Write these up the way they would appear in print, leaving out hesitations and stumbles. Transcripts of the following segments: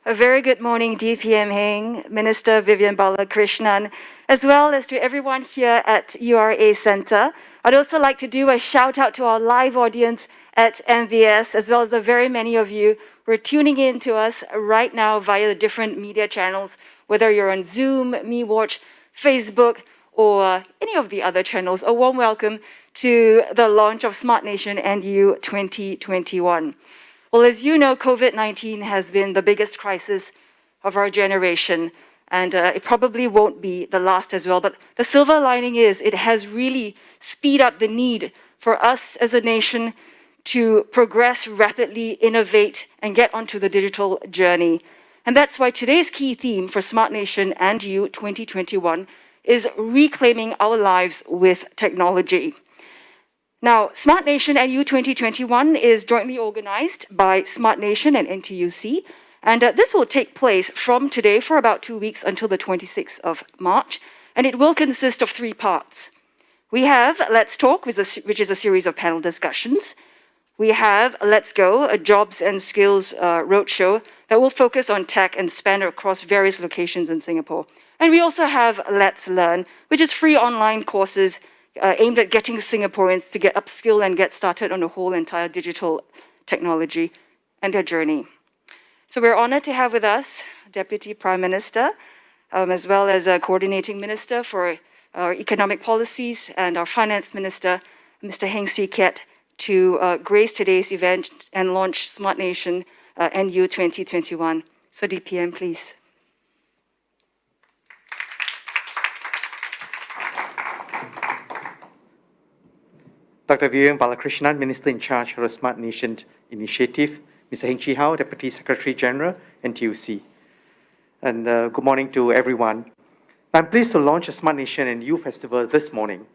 A very good morning, DPM Heng, Minister Vivian Balakrishnan, as well as to everyone here at URA Centre. I'd also like to do a shout out to our live audience at MVS, as well as the very many of you who are tuning in to us right now via the different media channels, whether you're on Zoom, MeWatch, Facebook, or any of the other channels. A warm welcome to the launch of Smart Nation NU 2021. Well, as you know, COVID-19 has been the biggest crisis of our generation, and it probably won't be the last as well. But the silver lining is it has really speed up the need for us as a nation to progress rapidly, innovate, and get onto the digital journey. And that's why today's key theme for Smart Nation and You 2021 is reclaiming our lives with technology. Now, Smart Nation NU 2021 is jointly organized by Smart Nation and NTUC, and this will take place from today for about 2 weeks until the 26th of March, and it will consist of 3 parts. We have Let's Talk, which is a series of panel discussions. We have Let's Go, a jobs and skills roadshow that will focus on tech and span across various locations in Singapore. And we also have Let's Learn, which is free online courses aimed at getting Singaporeans to get upskilled and get started on the whole entire digital technology and their journey. So we're honored to have with us Deputy Prime Minister, as well as a Coordinating Minister for our Economic Policies and our Finance Minister, Mr. Heng Swee Keat, to grace today's event and launch Smart Nation NU 2021. So DPM, please. Dr. Vivian Balakrishnan, Minister in charge of the Smart Nation Initiative, Mr. Heng Chee How, Deputy Secretary General, NTUC. And good morning to everyone. I'm pleased to launch a Smart Nation and You Festival this morning.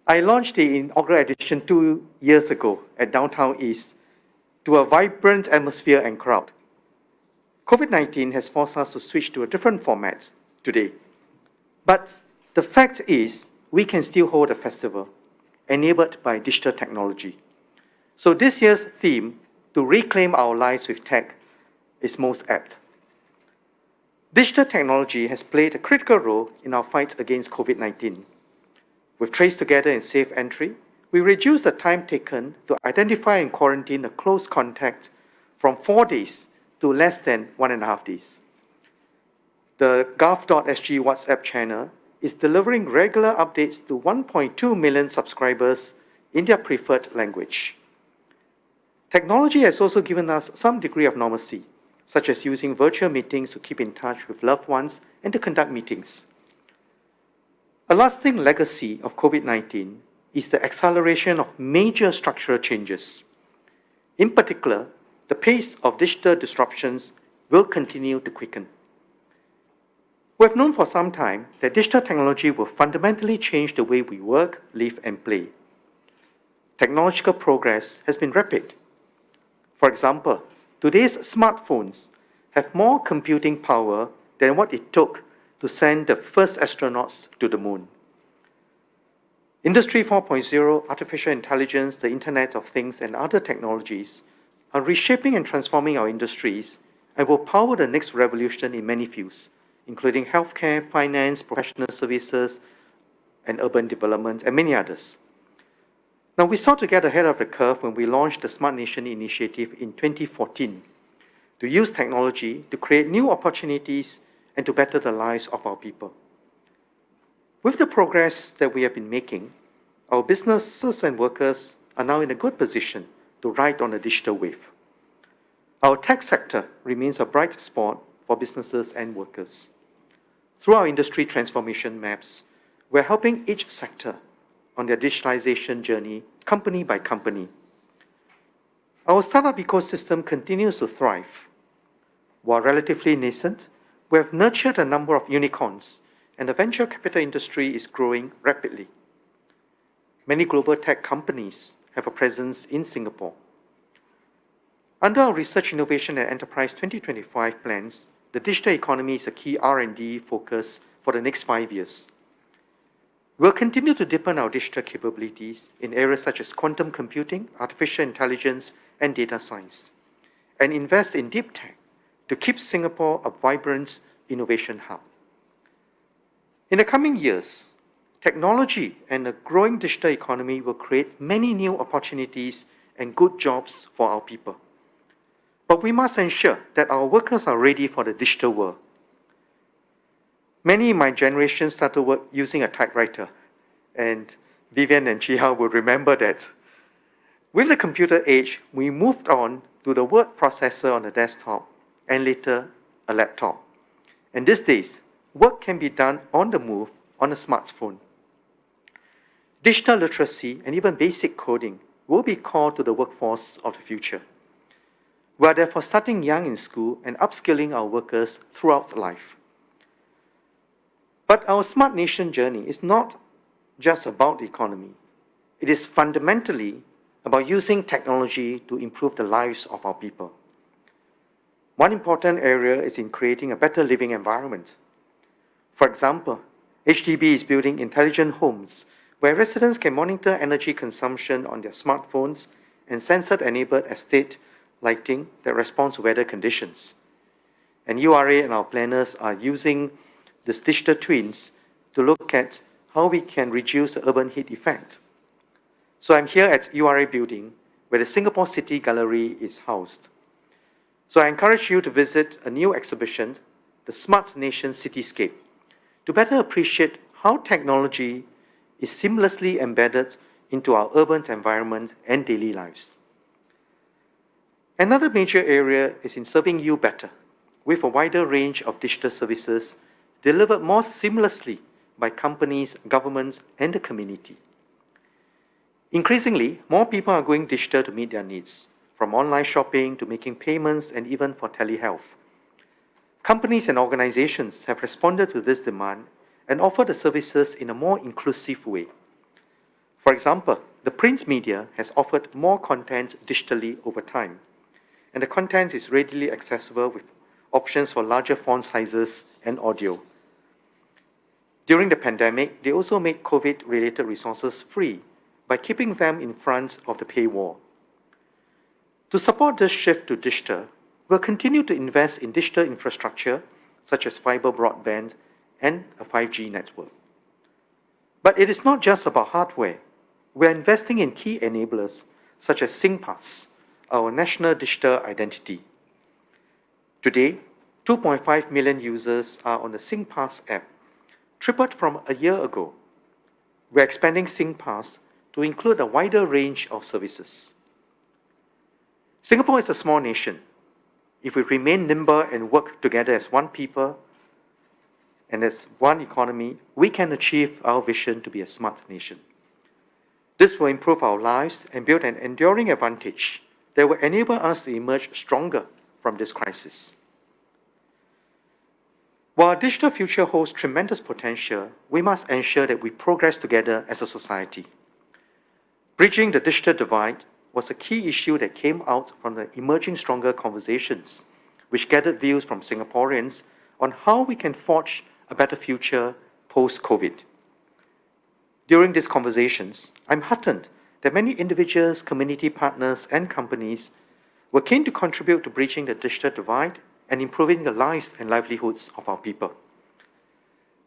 I launched the inaugural edition 2 years ago at Downtown East to a vibrant atmosphere and crowd. COVID-19 has forced us to switch to a different format today. But the fact is, we can still hold a festival enabled by digital technology. So this year's theme, to reclaim our lives with tech, is most apt. Digital technology has played a critical role in our fight against COVID-19. With Trace Together and Safe Entry, we reduced the time taken to identify and quarantine a close contact from 4 days to less than 1.5 days. The Gov.sg WhatsApp channel is delivering regular updates to 1.2 million subscribers in their preferred language. Technology has also given us some degree of normalcy, such as using virtual meetings to keep in touch with loved ones and to conduct meetings. A lasting legacy of COVID-19 is the acceleration of major structural changes. In particular, the pace of digital disruptions will continue to quicken. We have known for some time that digital technology will fundamentally change the way we work, live, and play. Technological progress has been rapid. For example, today's smartphones have more computing power than what it took to send the first astronauts to the moon. Industry 4.0, artificial intelligence, the Internet of Things, and other technologies are reshaping and transforming our industries and will power the next revolution in many fields, including healthcare, finance, professional services, and urban development, and many others. Now, we sought to get ahead of the curve when we launched the Smart Nation Initiative in 2014 to use technology to create new opportunities and to better the lives of our people. With the progress that we have been making, our businesses and workers are now in a good position to ride on the digital wave. Our tech sector remains a bright spot for businesses and workers. Through our industry transformation maps, we're helping each sector on their digitalization journey, company by company. Our startup ecosystem continues to thrive. While relatively nascent, we have nurtured a number of unicorns, and the venture capital industry is growing rapidly. Many global tech companies have a presence in Singapore. Under our Research, Innovation and Enterprise 2025 plans, the digital economy is a key R&D focus for the next 5 years. We'll continue to deepen our digital capabilities in areas such as quantum computing, artificial intelligence, and data science, and invest in deep tech to keep Singapore a vibrant innovation hub. In the coming years, technology and a growing digital economy will create many new opportunities and good jobs for our people. But we must ensure that our workers are ready for the digital world. Many in my generation started work using a typewriter, and Vivian and Chi Hao will remember that. With the computer age, we moved on to the word processor on the desktop and later a laptop. And these days, work can be done on the move on a smartphone. Digital literacy and even basic coding will be core to the workforce of the future. We are therefore starting young in school and upskilling our workers throughout life. But our Smart Nation journey is not just about the economy. It is fundamentally about using technology to improve the lives of our people. One important area is in creating a better living environment. For example, HDB is building intelligent homes where residents can monitor energy consumption on their smartphones and sensor-enabled estate lighting that responds to weather conditions. And URA and our planners are using these digital twins to look at how we can reduce the urban heat effect. So I'm here at URA building, where the Singapore City Gallery is housed. So I encourage you to visit a new exhibition, the Smart Nation Cityscape, to better appreciate how technology is seamlessly embedded into our urban environment and daily lives. Another major area is in serving you better, with a wider range of digital services delivered more seamlessly by companies, governments, and the community. Increasingly, more people are going digital to meet their needs, from online shopping to making payments and even for telehealth. Companies and organizations have responded to this demand and offer the services in a more inclusive way. For example, the print media has offered more content digitally over time, and the content is readily accessible with options for larger font sizes and audio. During the pandemic, they also made COVID-related resources free by keeping them in front of the paywall. To support this shift to digital, we'll continue to invest in digital infrastructure, such as fiber broadband and a 5G network. But it is not just about hardware. We're investing in key enablers, such as SingPass, our national digital identity. Today, 2.5 million users are on the SingPass app, tripled from a year ago. We're expanding SingPass to include a wider range of services. Singapore is a small nation. If we remain nimble and work together as one people and as one economy, we can achieve our vision to be a smart nation. This will improve our lives and build an enduring advantage that will enable us to emerge stronger from this crisis. While our digital future holds tremendous potential, we must ensure that we progress together as a society. Bridging the digital divide was a key issue that came out from the Emerging Stronger conversations, which gathered views from Singaporeans on how we can forge a better future post-COVID. During these conversations, I'm heartened that many individuals, community partners, and companies were keen to contribute to bridging the digital divide and improving the lives and livelihoods of our people.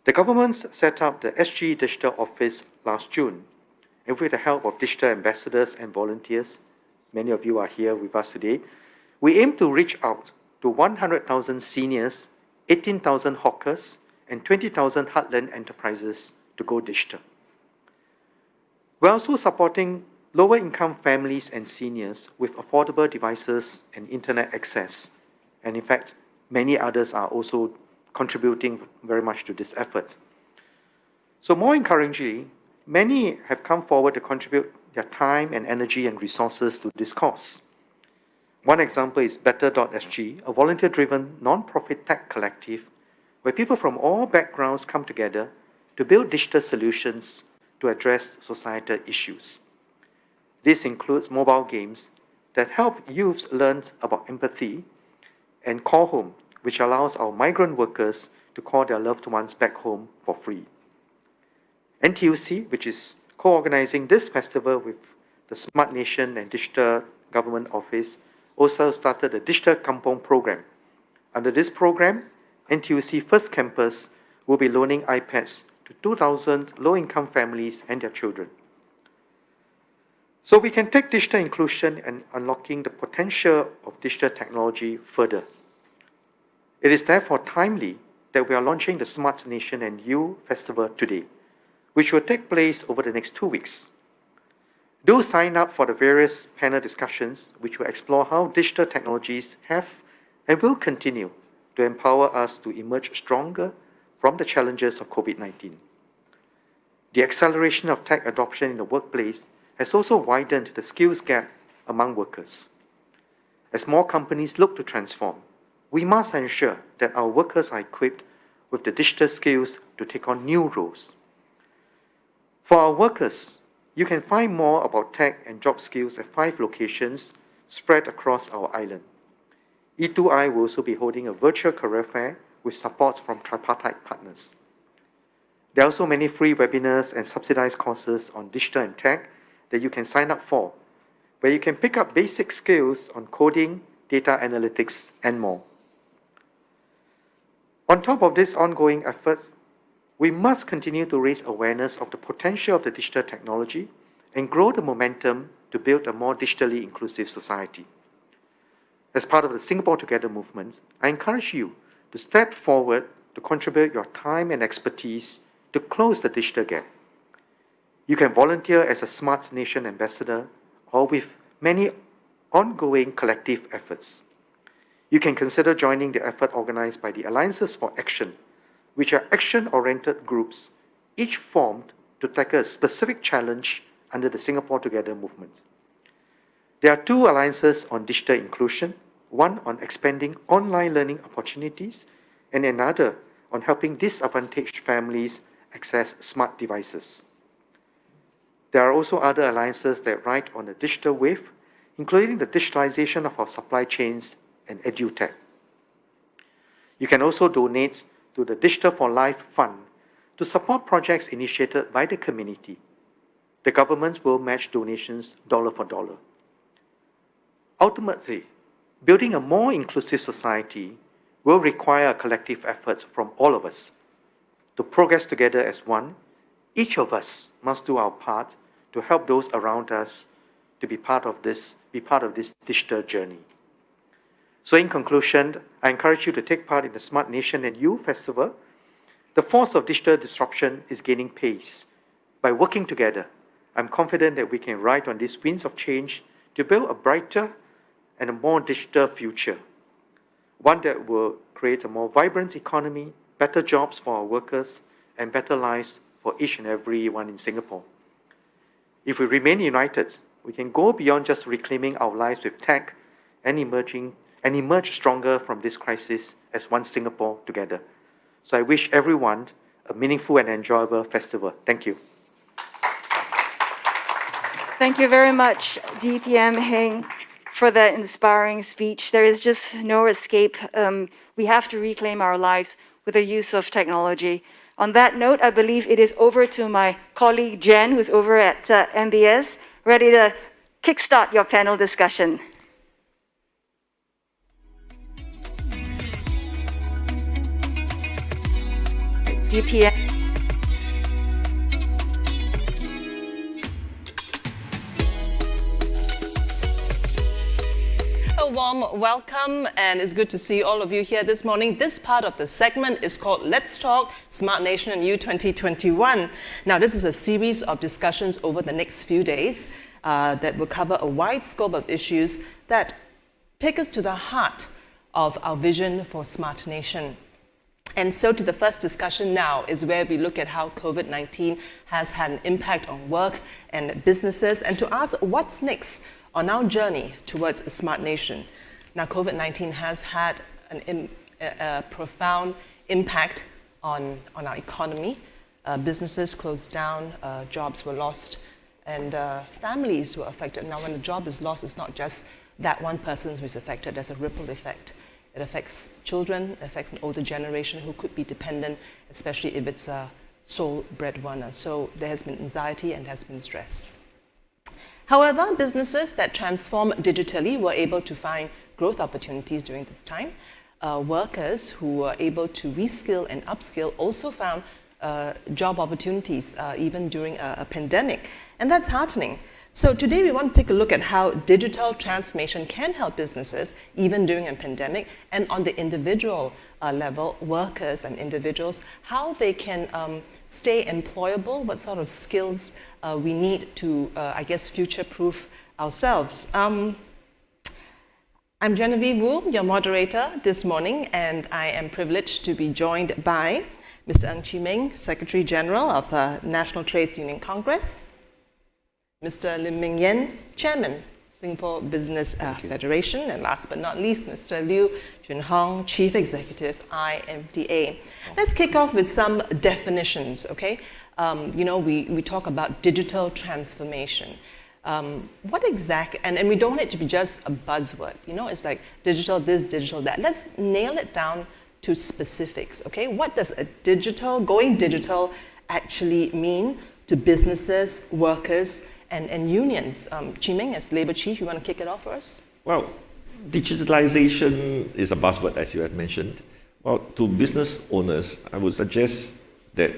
The government set up the SG Digital Office last June, and with the help of digital ambassadors and volunteers, many of you are here with us today, we aim to reach out to 100,000 seniors, 18,000 hawkers, and 20,000 heartland enterprises to go digital. We're also supporting lower-income families and seniors with affordable devices and internet access. And in fact, many others are also contributing very much to this effort. So more encouragingly, many have come forward to contribute their time and energy and resources to this cause. One example is Better.sg, a volunteer-driven non-profit tech collective where people from all backgrounds come together to build digital solutions to address societal issues. This includes mobile games that help youths learn about empathy, and Call Home, which allows our migrant workers to call their loved ones back home for free. NTUC, which is co-organizing this festival with the Smart Nation and Digital Government Office, also started the Digital Kampong program, Under this program, NTUC First Campus will be loaning iPads to 2,000 low-income families and their children. So we can take digital inclusion and unlocking the potential of digital technology further. It is therefore timely that we are launching the Smart Nation and You Festival today, which will take place over the next 2 weeks. Do sign up for the various panel discussions, which will explore how digital technologies have and will continue to empower us to emerge stronger from the challenges of COVID-19. The acceleration of tech adoption in the workplace has also widened the skills gap among workers. As more companies look to transform, we must ensure that our workers are equipped with the digital skills to take on new roles. For our workers, you can find more about tech and job skills at 5 locations spread across our island. E2I will also be holding a virtual career fair with support from tripartite partners. There are also many free webinars and subsidized courses on digital and tech that you can sign up for, where you can pick up basic skills on coding, data analytics, and more. On top of these ongoing efforts, we must continue to raise awareness of the potential of the digital technology and grow the momentum to build a more digitally inclusive society. As part of the Singapore Together movement, I encourage you to step forward to contribute your time and expertise to close the digital gap. You can volunteer as a Smart Nation ambassador or with many ongoing collective efforts. You can consider joining the effort organized by the Alliances for Action, which are action-oriented groups, each formed to tackle a specific challenge under the Singapore Together movement. There are 2 alliances on digital inclusion, one on expanding online learning opportunities, and another on helping disadvantaged families access smart devices. There are also other alliances that ride on the digital wave, including the digitalization of our supply chains and EduTech. You can also donate to the Digital for Life Fund to support projects initiated by the community. The government will match donations dollar for dollar. Ultimately, building a more inclusive society will require a collective effort from all of us. To progress together as one, each of us must do our part to help those around us to be part of this digital journey. So in conclusion, I encourage you to take part in the Smart Nation and You Festival. The force of digital disruption is gaining pace. By working together, I'm confident that we can ride on these winds of change to build a brighter and a more digital future, one that will create a more vibrant economy, better jobs for our workers, and better lives for each and every one in Singapore. If we remain united, we can go beyond just reclaiming our lives with tech and emerge stronger from this crisis as one Singapore together. So I wish everyone a meaningful and enjoyable festival. Thank you. Thank you very much, DPM Heng, for that inspiring speech. There is just no escape. We have to reclaim our lives with the use of technology. On that note, I believe it is over to my colleague Jen, who's over at MBS, ready to kickstart your panel discussion. DPM. A warm welcome, and it's good to see all of you here this morning. This part of the segment is called Let's Talk Smart Nation and You 2021. Now, this is a series of discussions over the next few days that will cover a wide scope of issues that take us to the heart of our vision for Smart Nation. And so to the first discussion now is where we look at how COVID-19 has had an impact on work and businesses, and to ask what's next on our journey towards a smart nation. Now, COVID-19 has had a profound impact on our economy. Businesses closed down, jobs were lost, and families were affected. Now, when a job is lost, it's not just that one person who is affected. There's a ripple effect. It affects children, it affects an older generation who could be dependent, especially if it's a sole breadwinner. So there has been anxiety and there has been stress. However, businesses that transform digitally were able to find growth opportunities during this time. workers who were able to reskill and upskill also found job opportunities even during a pandemic. And that's heartening. So today we want to take a look at how digital transformation can help businesses even during a pandemic, and on the individual level, workers and individuals, how they can stay employable, what sort of skills we need to, future-proof ourselves. I'm Genevieve Wu, your moderator this morning, and I am privileged to be joined by Mr. Ng Chee Meng, Secretary General of the National Trades Union Congress, Mr. Lim Ming Yen, Chairman, Singapore Business Federation, and last but not least, Mr. Liu Junhong, Chief Executive, IMDA. Let's kick off with some definitions, okay? We talk about digital transformation. What exactly, and we don't want it to be just a buzzword, it's like digital this, digital that. Let's nail it down to specifics, okay? What does going digital actually mean to businesses, workers, and unions? Chee Meng, as Labour Chief, you want to kick it off for us? Well, digitalization is a buzzword, as you have mentioned. Well, to business owners, I would suggest that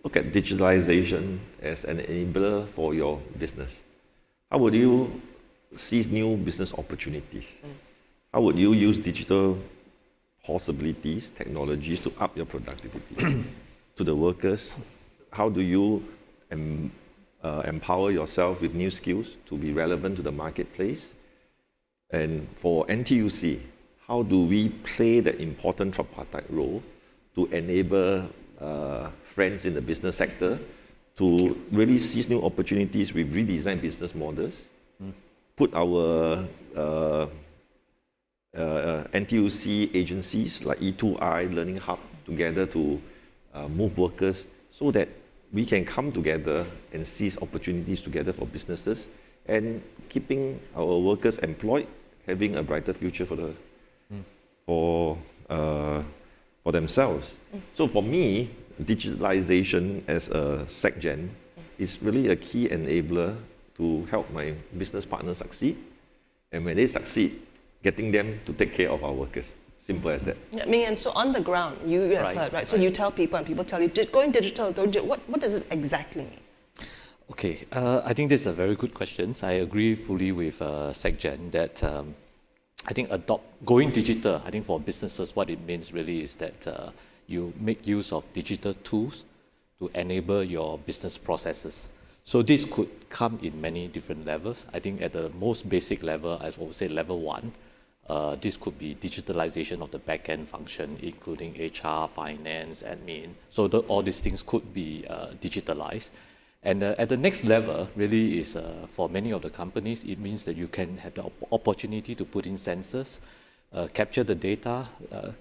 look at digitalization as an enabler for your business. How would you seize new business opportunities? How would you use digital possibilities, technologies to up your productivity? To the workers, how do you empower yourself with new skills to be relevant to the marketplace? And for NTUC, how do we play the important tripartite role to enable friends in the business sector to really seize new opportunities with redesigned business models, put our NTUC agencies like E2I, Learning Hub together to move workers so that we can come together and seize opportunities together for businesses and keeping our workers employed, having a brighter future for themselves. So for me, digitalization as a SecGen is really a key enabler to help my business partners succeed. And when they succeed, getting them to take care of our workers. Simple as that. I mean, and so on the ground, you have heard, right? So you tell people, and people tell you, going digital, what does it exactly mean? Okay, I think this is a very good question. I agree fully with SecGen that I think going digital, I think for businesses, what it means really is that you make use of digital tools to enable your business processes. So this could come in many different levels. I think at the most basic level, I would say level 1, this could be digitalization of the back-end function, including HR, finance, admin. So all these things could be digitalized. And at the next level, really is for many of the companies, it means that you can have the opportunity to put in sensors, capture the data,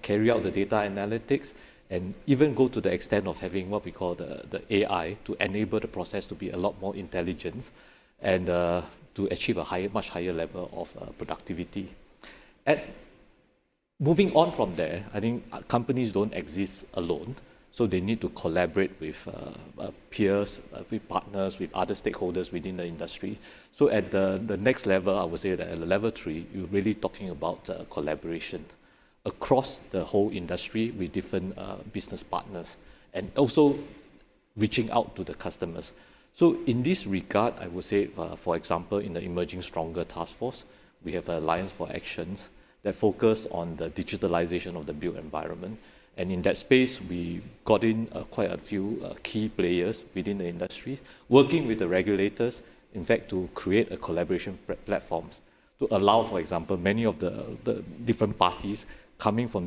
carry out the data analytics, and even go to the extent of having what we call the AI to enable the process to be a lot more intelligent and to achieve a much higher level of productivity. Moving on from there, I think companies don't exist alone, so they need to collaborate with peers, with partners, with other stakeholders within the industry. So at the next level, I would say that at level 3, you're really talking about collaboration across the whole industry with different business partners, and also reaching out to the customers. So in this regard, I would say, for example, in the Emerging Stronger Task Force, we have an Alliance for Actions that focus on the digitalization of the built environment. And in that space, we got in quite a few key players within the industry, working with the regulators, in fact, to create a collaboration platforms to allow, for example, many of the different parties coming from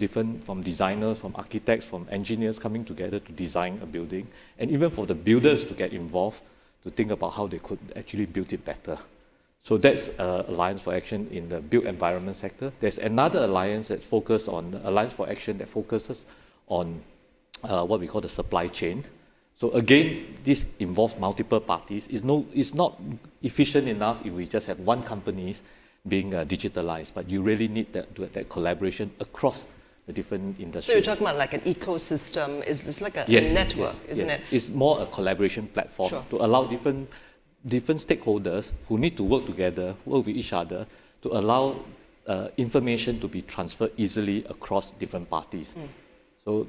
designers, from architects, from engineers coming together to design a building, and even for the builders to get involved to think about how they could actually build it better. So that's Alliance for Action in the built environment sector. There's another alliance that focuses on Alliance for Action that focuses on what we call the supply chain. So again, this involves multiple parties. It's not efficient enough if we just have one company being digitalized, but you really need that collaboration across the different industries. So you're talking about like an ecosystem, it's like a network, isn't it? It's more a collaboration platform to allow different stakeholders who need to work together, work with each other, to allow information to be transferred easily across different parties.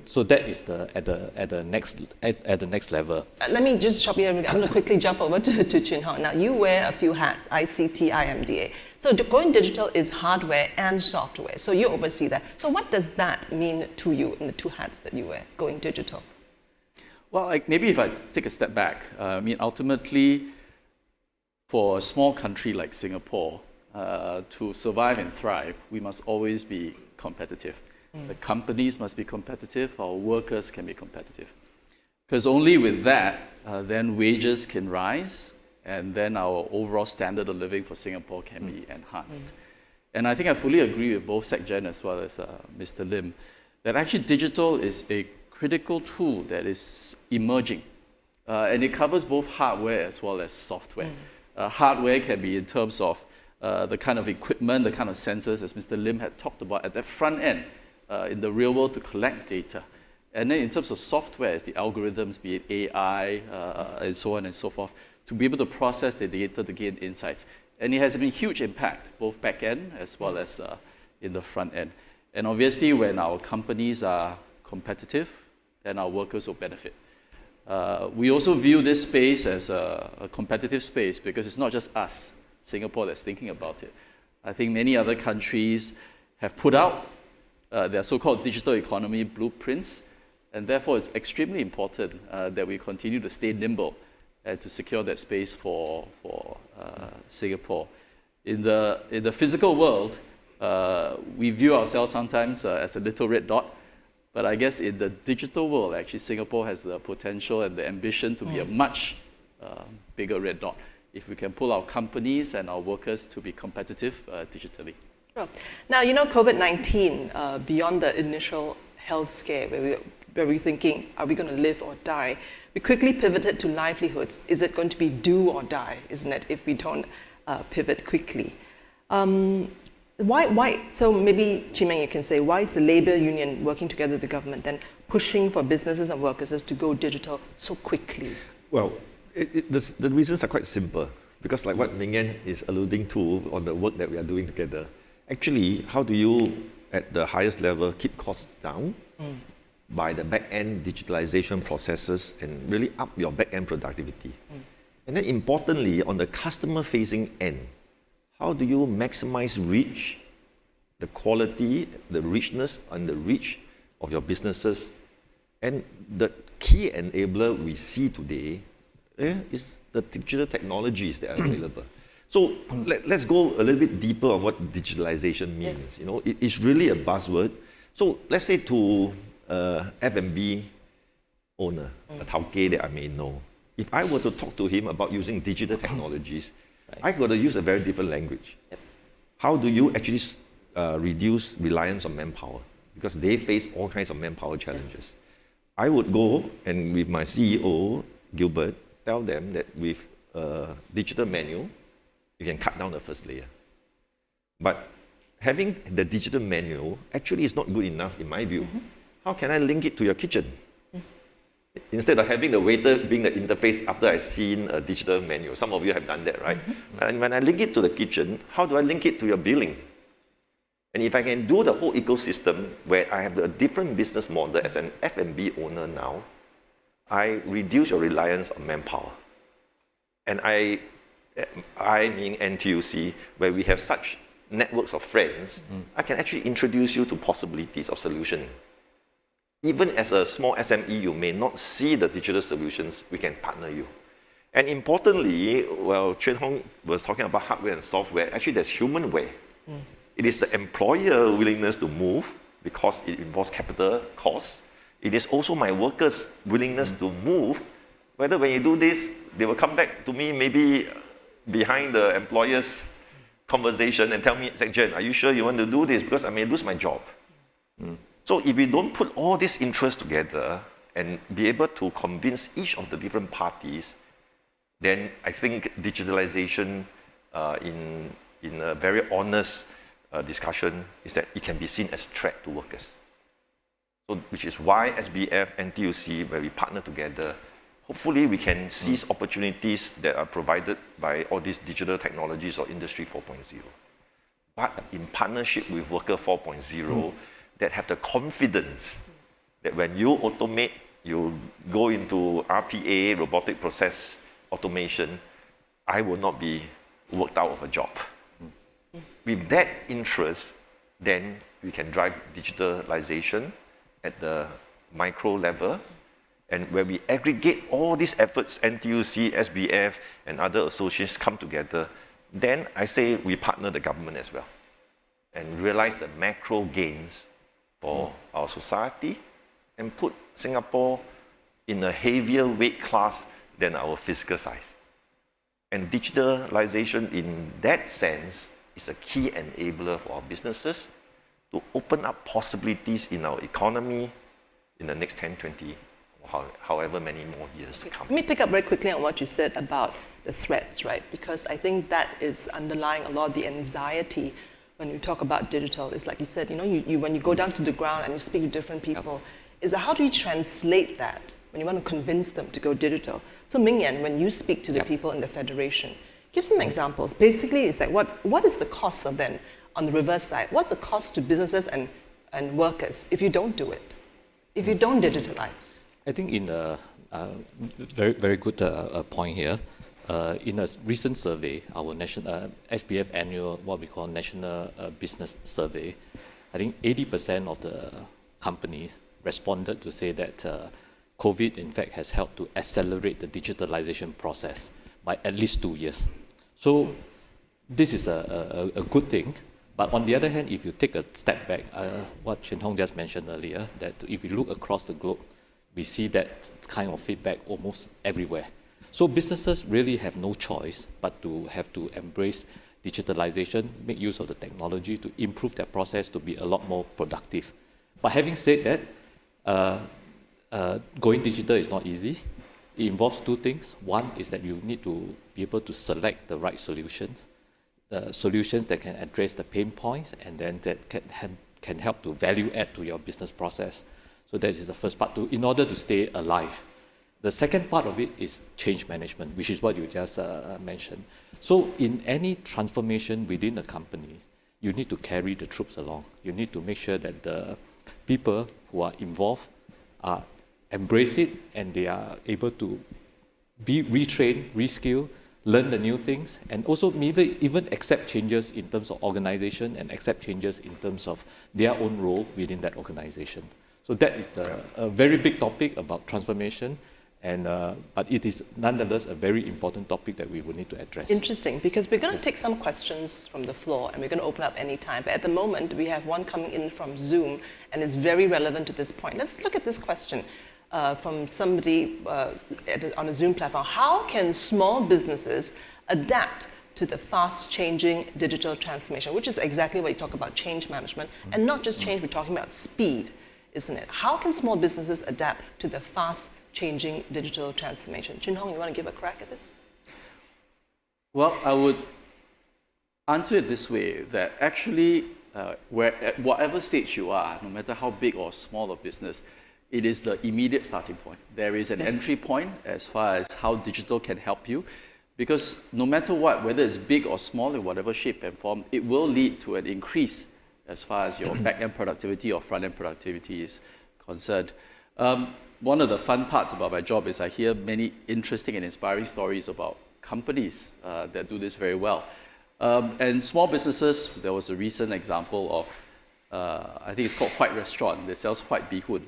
So that is at the next level. Let me just stop you. I'm going to quickly jump over to Chin Hong. Now, you wear a few hats, ICT, IMDA. So going digital is hardware and software. So you oversee that. So what does that mean to you in the two hats that you wear, going digital? Well, maybe if I take a step back, ultimately, for a small country like Singapore, to survive and thrive, we must always be competitive. The companies must be competitive, our workers can be competitive. Because only with that, then wages can rise, and then our overall standard of living for Singapore can be enhanced. And I think I fully agree with both SecGen as well as Mr. Lim, that actually digital is a critical tool that is emerging. And it covers both hardware as well as software. Hardware can be in terms of the kind of equipment, the kind of sensors, as Mr. Lim had talked about, at the front end, in the real world to collect data. And then in terms of software, it's the algorithms, be it AI, and so on and so forth, to be able to process the data to gain insights. And it has been a huge impact, both back end as well as in the front end. And obviously, when our companies are competitive, then our workers will benefit. We also view this space as a competitive space because it's not just us, Singapore, that's thinking about it. I think many other countries have put out their so-called digital economy blueprints, and therefore it's extremely important that we continue to stay nimble and to secure that space for Singapore. In the physical world, we view ourselves sometimes as a little red dot, but I guess in the digital world, actually Singapore has the potential and the ambition to be a much bigger red dot if we can pull our companies and our workers to be competitive digitally. Sure. Now, COVID-19, beyond the initial health scare where we were thinking, are we going to live or die? We quickly pivoted to livelihoods. Is it going to be do or die, isn't it, if we don't pivot quickly? Why? So maybe, Chee Meng, you can say, why is the Labour Union working together with the government then pushing for businesses and workers to go digital so quickly? Well, the reasons are quite simple. Because like what Meng Yan is alluding to on the work that we are doing together, actually, how do you, at the highest level, keep costs down? By the back-end digitalization processes and really up your back-end productivity. And then importantly, on the customer-facing end, how do you maximize reach, the quality, the richness and the reach of your businesses? And the key enabler we see today is the digital technologies that are available. So let's go a little bit deeper on what digitalization means. It's really a buzzword. So let's say to F&B owner, a tauke that I may know, if I were to talk to him about using digital technologies, I've got to use a very different language. How do you actually reduce reliance on manpower? Because they face all kinds of manpower challenges. I would go and with my CEO, Gilbert, tell them that with a digital menu, you can cut down the first layer. But having the digital menu actually is not good enough in my view. How can I link it to your kitchen? Instead of having the waiter being the interface after I've seen a digital menu. Some of you have done that, right? And when I link it to the kitchen, how do I link it to your billing? And if I can do the whole ecosystem where I have a different business model as an F&B owner now, I reduce your reliance on manpower. And I mean NTUC, where we have such networks of friends, I can actually introduce you to possibilities of solution. Even as a small SME, you may not see the digital solutions, we can partner you. And importantly, well, Chin Hong was talking about hardware and software, actually there's humanware. It is the employer willingness to move because it involves capital costs. It is also my workers' willingness to move, whether when you do this, they will come back to me maybe behind the employer's conversation and tell me, SecGen, are you sure you want to do this? Because I may lose my job. So if we don't put all these interests together and be able to convince each of the different parties, then I think digitalization in a very honest discussion is that it can be seen as a threat to workers. So, which is why SBF and NTUC, where we partner together, hopefully we can seize opportunities that are provided by all these digital technologies or Industry 4.0. but in partnership with Worker 4.0 that have the confidence that when you automate, you go into RPA, robotic process automation, I will not be worked out of a job. With that interest, then we can drive digitalization at the micro level, and where we aggregate all these efforts, NTUC, SBF, and other associations come together, then I say we partner the government as well and realize the macro gains for our society and put Singapore in a heavier weight class than our physical size. And digitalization in that sense is a key enabler for our businesses to open up possibilities in our economy in the next 10, 20, or however many more years to come. Let me pick up very quickly on what you said about the threats, right? Because I think that is underlying a lot of the anxiety when you talk about digital. It's like you said, when you go down to the ground and you speak to different people, is that how do you translate that when you want to convince them to go digital? So Ming Yan, when you speak to the people in the Federation, give some examples. Basically, it's like what is the cost of then, on the reverse side, what's the cost to businesses and workers if you don't do it, if you don't digitalize? I think in a very, very good point here, in a recent survey, our national SBF annual, what we call National Business Survey, I think 80% of the companies responded to say that COVID, in fact, has helped to accelerate the digitalization process by at least 2 years. So this is a good thing. But on the other hand, if you take a step back, what Chin Hong just mentioned earlier, that if you look across the globe, we see that kind of feedback almost everywhere. So businesses really have no choice but to have to embrace digitalization, make use of the technology to improve their process to be a lot more productive. But having said that, going digital is not easy. It involves two things. One is that you need to be able to select the right solutions, solutions that can address the pain points and then that can help to value add to your business process. So that is the first part, in order to stay alive. The second part of it is change management, which is what you just mentioned. So in any transformation within the companies, you need to carry the troops along. You need to make sure that the people who are involved embrace it and they are able to be retrained, reskill, learn the new things, and also maybe even accept changes in terms of organization and accept changes in terms of their own role within that organization. So that is a very big topic about transformation, but it is nonetheless a very important topic that we will need to address. Interesting, because we're going to take some questions from the floor and we're going to open up any time. But at the moment, we have one coming in from Zoom and it's very relevant to this point. Let's look at this question from somebody on a Zoom platform. How can small businesses adapt to the fast-changing digital transformation, which is exactly what you talk about, change management, and not just change, we're talking about speed, isn't it? How can small businesses adapt to the fast-changing digital transformation? Chin Hong, you want to give a crack at this? Well, I would answer it this way, that actually, at whatever stage you are, no matter how big or small a business, it is the immediate starting point. There is an entry point as far as how digital can help you, because no matter what, whether it's big or small in whatever shape and form, it will lead to an increase as far as your back-end productivity or front-end productivity is concerned. One of the fun parts about my job is I hear many interesting and inspiring stories about companies that do this very well. And small businesses, there was a recent example of, I think it's called White Restaurant, that sells white bee hoon.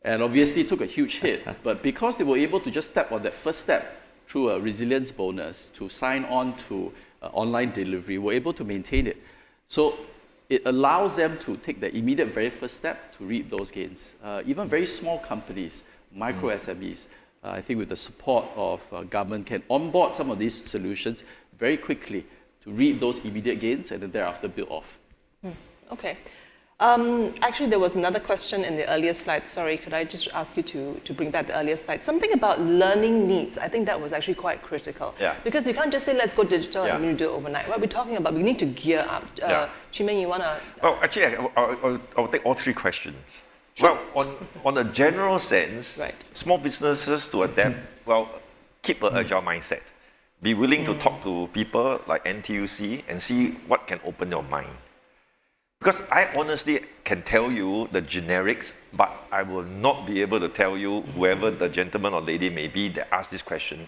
And obviously it took a huge hit, but because they were able to just step on that first step through a resilience bonus to sign on to online delivery, were able to maintain it. So it allows them to take the immediate very first step to reap those gains. Even very small companies, micro SMEs, I think with the support of government can onboard some of these solutions very quickly to reap those immediate gains and then thereafter build off. Okay. Actually, there was another question in the earlier slide. Sorry, could I just ask you to bring back the earlier slide? Something about learning needs. I think that was actually quite critical. Yeah. Because you can't just say, let's go digital and you do it overnight. What we're talking about, we need to gear up. Chee Meng, you want to... Well, actually, I'll take all three questions. Sure. Well, on a general sense, right. Small businesses to adapt, keep an agile mindset. Be willing to talk to people like NTUC and see what can open your mind. Because I honestly can tell you the generics, but I will not be able to tell you, whoever the gentleman or lady may be that asked this question,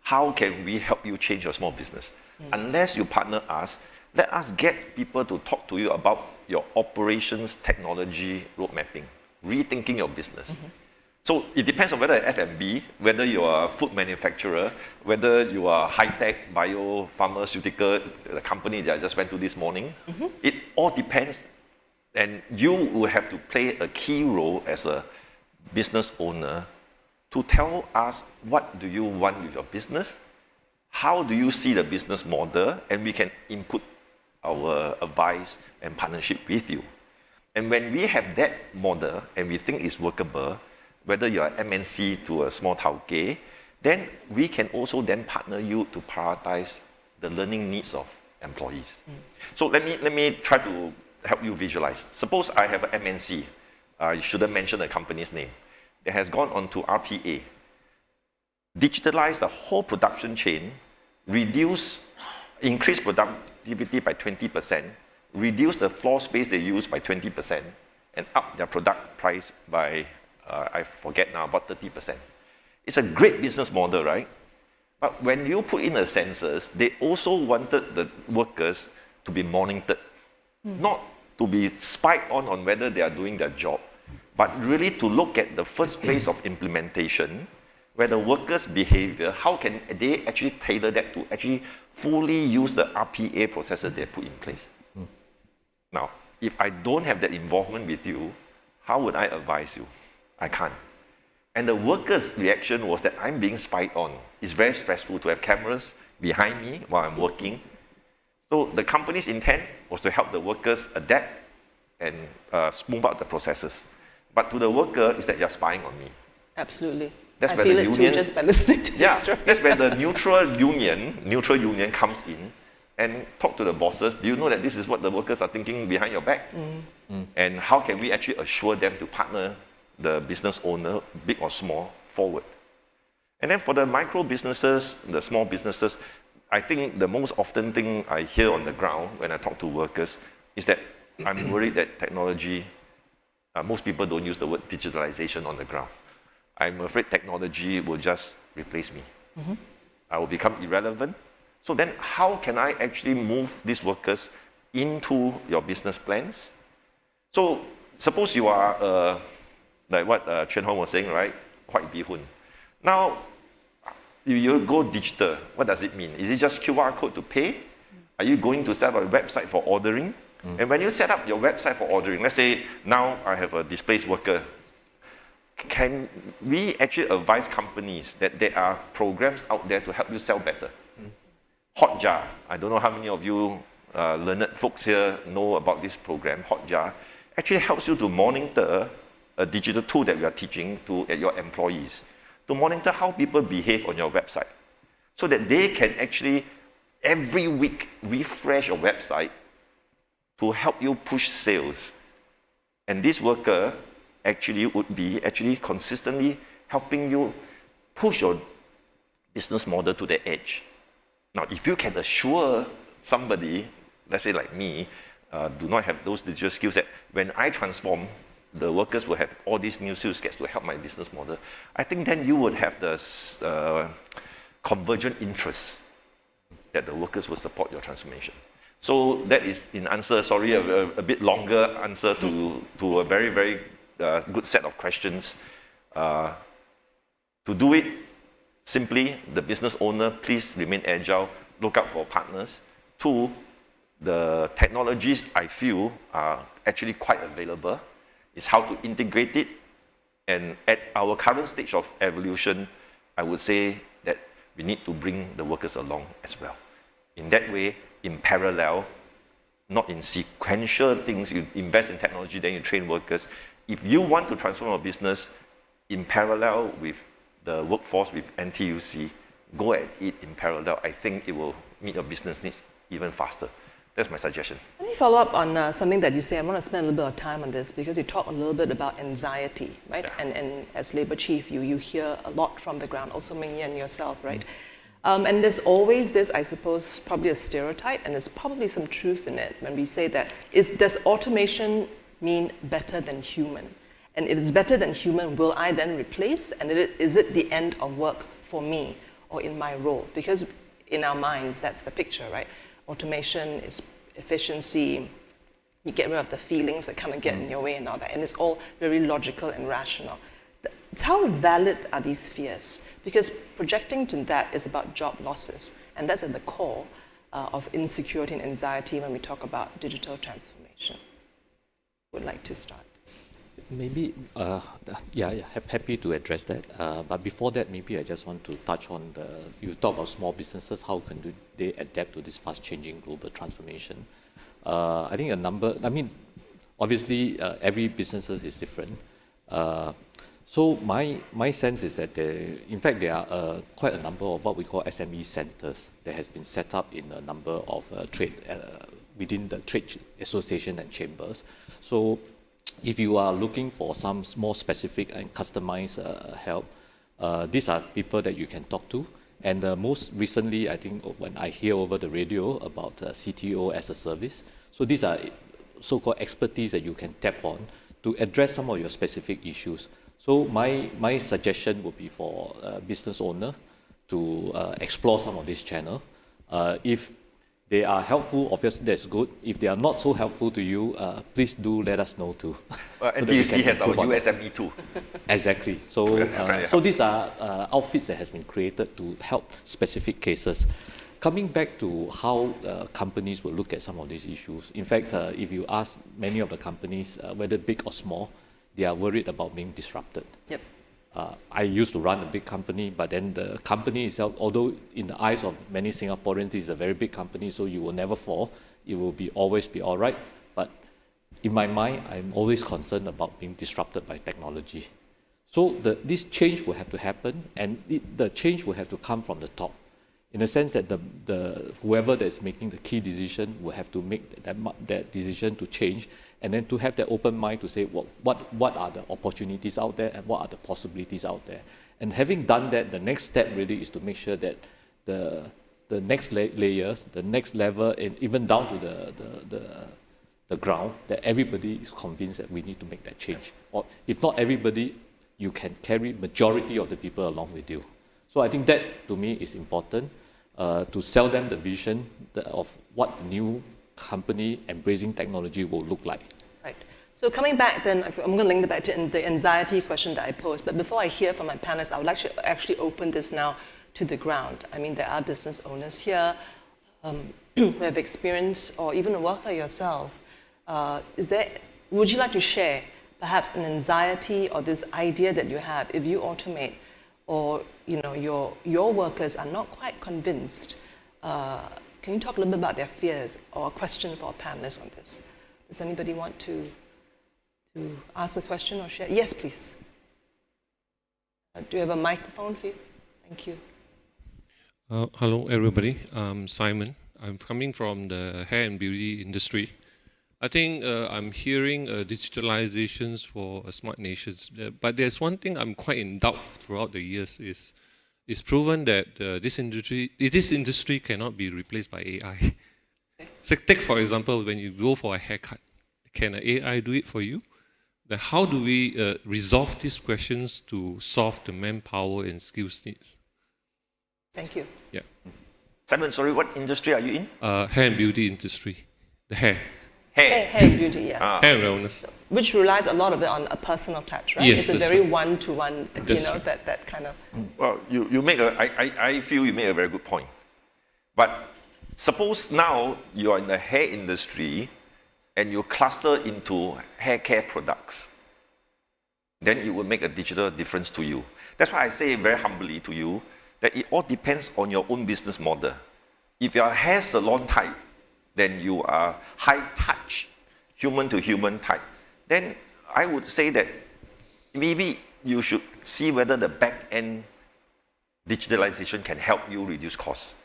how can we help you change your small business? Unless you partner us, let us get people to talk to you about your operations technology road mapping, rethinking your business. So it depends on whether F&B, whether you are a food manufacturer, whether you are high-tech biopharmaceutical, the company that I just went to this morning. It all depends, and you will have to play a key role as a business owner to tell us what do you want with your business, how do you see the business model, and we can input our advice and partnership with you. And when we have that model and we think it's workable, whether you are MNC to a small tauke, then we can also then partner you to prioritize the learning needs of employees. So let me try to help you visualize. Suppose I have an MNC, I shouldn't mention the company's name, that has gone on to RPA, digitalize the whole production chain, increase productivity by 20%, reduce the floor space they use by 20%, and up their product price by I forget now, about 30%. It's a great business model, right? But when you put in the sensors, they also wanted the workers to be monitored, not to be spied on whether they are doing their job, but really to look at the first phase of implementation, where the workers' behavior, how can they actually tailor that to actually fully use the RPA processes they put in place. Now, if I don't have that involvement with you, how would I advise you? I can't. And the workers' reaction was that I'm being spied on. It's very stressful to have cameras behind me while I'm working. So the company's intent was to help the workers adapt and smooth out the processes. But to the worker, is that you're spying on me. Absolutely. That's I where feel the it unions, too, just by listening to this story. that's where the neutral union comes in and talk to the bosses. Do you know that this is what the workers are thinking behind your back? And how can we actually assure them to partner the business owner, big or small, forward? And then for the micro businesses, the small businesses, I think the most often thing I hear on the ground when I talk to workers is that I'm worried that technology, most people don't use the word digitalization on the ground. I'm afraid technology will just replace me. I will become irrelevant. So then how can I actually move these workers into your business plans? So suppose you are like what Chen Hong was saying, right? White bee hoon. Now, you go digital. What does it mean? Is it just QR code to pay? Are you going to set up a website for ordering? And when you set up your website for ordering, let's say now I have a displaced worker, can we actually advise companies that there are programs out there to help you sell better? Hotjar. I don't know how many of you learned folks here know about this program. Hotjar actually helps you to monitor a digital tool that we are teaching to your employees, to monitor how people behave on your website, so that they can actually every week refresh your website to help you push sales. And this worker actually would be actually consistently helping you push your business model to the edge. Now, if you can assure somebody, let's say like me, do not have those digital skills, that when I transform, the workers will have all these new skill sets to help my business model, I think then you would have the convergent interests that the workers will support your transformation. So that is in answer, sorry, a bit longer answer to a very, very good set of questions. To do it simply, the business owner, please remain agile, look out for partners. 2, the technologies I feel are actually quite available. Is how to integrate it. And at our current stage of evolution, I would say that we need to bring the workers along as well. In that way, in parallel, not in sequential things, you invest in technology, then you train workers. If you want to transform a business in parallel with the workforce, with NTUC, go at it in parallel. I think it will meet your business needs even faster. That's my suggestion. Let me follow up on something that you say. I want to spend a little bit of time on this because you talk a little bit about anxiety, right? Yeah. And as labor chief, you hear a lot from the ground, also Ming Yen yourself, right? And there's always this, I suppose, probably a stereotype, and there's probably some truth in it when we say that does automation mean better than human? And if it's better than human, will I then replace? And is it the end of work for me or in my role? Because in our minds, that's the picture, right? Automation is efficiency. You get rid of the feelings that kind of get in your way and all that. And it's all very logical and rational. How valid are these fears? Because projecting to that is about job losses. And that's at the core of insecurity and anxiety when we talk about digital transformation. Would like to start. Maybe, happy to address that. But before that, maybe I just want to touch on you talk about small businesses, how can they adapt to this fast-changing global transformation? I think obviously every business is different. So my sense is that there are quite a number of what we call SME centers that has been set up in a number of trade within the trade association and chambers. So if you are looking for some more specific and customized help, these are people that you can talk to. And most recently, I think when I hear over the radio about CTO as a service, so these are so-called expertise that you can tap on to address some of your specific issues. So my suggestion would be for a business owner to explore some of this channel. If they are helpful, obviously that's good. If they are not so helpful to you, please do let us know too. NTUC has our USME too. Exactly. So, so these are outfits that has been created to help specific cases. Coming back to how companies will look at some of these issues. In fact, if you ask many of the companies, whether big or small, they are worried about being disrupted. Yep. I used to run a big company, but then the company itself, although in the eyes of many Singaporeans, it's a very big company, so you will never fall. It will always be all right. But in my mind, I'm always concerned about being disrupted by technology. So this change will have to happen, and the change will have to come from the top. In the sense that whoever that is making the key decision will have to make that decision to change, and then to have that open mind to say what are the opportunities out there and what are the possibilities out there. And having done that, the next step really is to make sure that the next layers, the next level, and even down to the ground, that everybody is convinced that we need to make that change. Or if not everybody, you can carry majority of the people along with you. So I think that to me is important, to sell them the vision of what the new company embracing technology will look like. Right. So coming back then, I'm going to link it back to the anxiety question that I posed. But before I hear from my panelists, I would like to actually open this now to the ground. I mean, there are business owners here who have experience, or even a worker yourself. Would you like to share perhaps an anxiety or this idea that you have if you automate, or your workers are not quite convinced? Can you talk a little bit about their fears, or a question for our panelists on this? Does anybody want to ask a question or share? Yes, please. Do you have a microphone for you? Thank you. Hello, everybody. I'm Simon. I'm coming from the hair and beauty industry. I think I'm hearing digitalizations for smart nations, but there's one thing I'm quite in doubt throughout the years is it's proven that this industry cannot be replaced by AI. Okay. So take for example, when you go for a haircut, can an AI do it for you? Then how do we resolve these questions to solve the manpower and skills needs? Thank you. Yeah. Simon, sorry, what industry are you in? Hair and beauty industry. The hair. Hair and beauty, yeah. Hair and wellness. Which relies a lot of it on a personal touch, right? Yes, it's a very one-to-one, that kind of... Well, I feel you make a very good point. But suppose now you are in the hair industry and you cluster into hair care products, then it will make a digital difference to you. That's why I say very humbly to you that it all depends on your own business model. If you are a hair salon type, then you are high touch, human to human type, then I would say that maybe you should see whether the back end digitalization can help you reduce costs.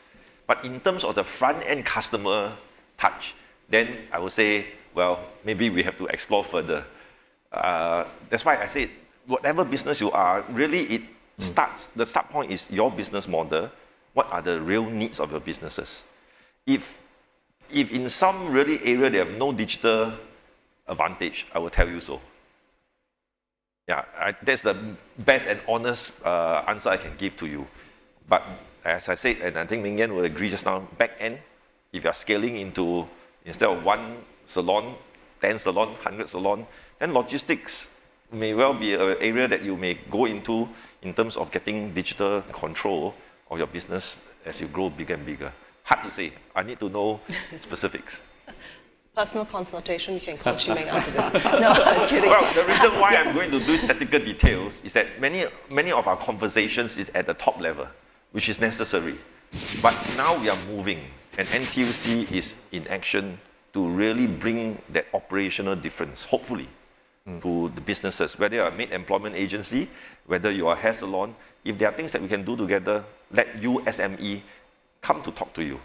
But in terms of the front end customer touch, then I would say, well, maybe we have to explore further. That's why I say, whatever business you are, really the start point is your business model. what are the real needs of your businesses. If in some really area they have no digital advantage, I will tell you so. Yeah, that's the best and honest answer I can give to you. But as I said, and I think Ming Yan will agree just now, back end, if you are scaling into, instead of 1 salon, 10 salon, 100 salon, then logistics may well be an area that you may go into in terms of getting digital control of your business as you grow bigger and bigger. Hard to say. I need to know specifics. Personal consultation, you can call Chee Meng after this. No, I'm kidding. Well, the reason why I'm going to do technical details is that many of our conversations is at the top level, which is necessary. But now we are moving, and NTUC is in action to really bring that operational difference, hopefully, to the businesses, whether you're a maid employment agency, whether you are a hair salon. If there are things that we can do together, let you, SME, come to talk to you.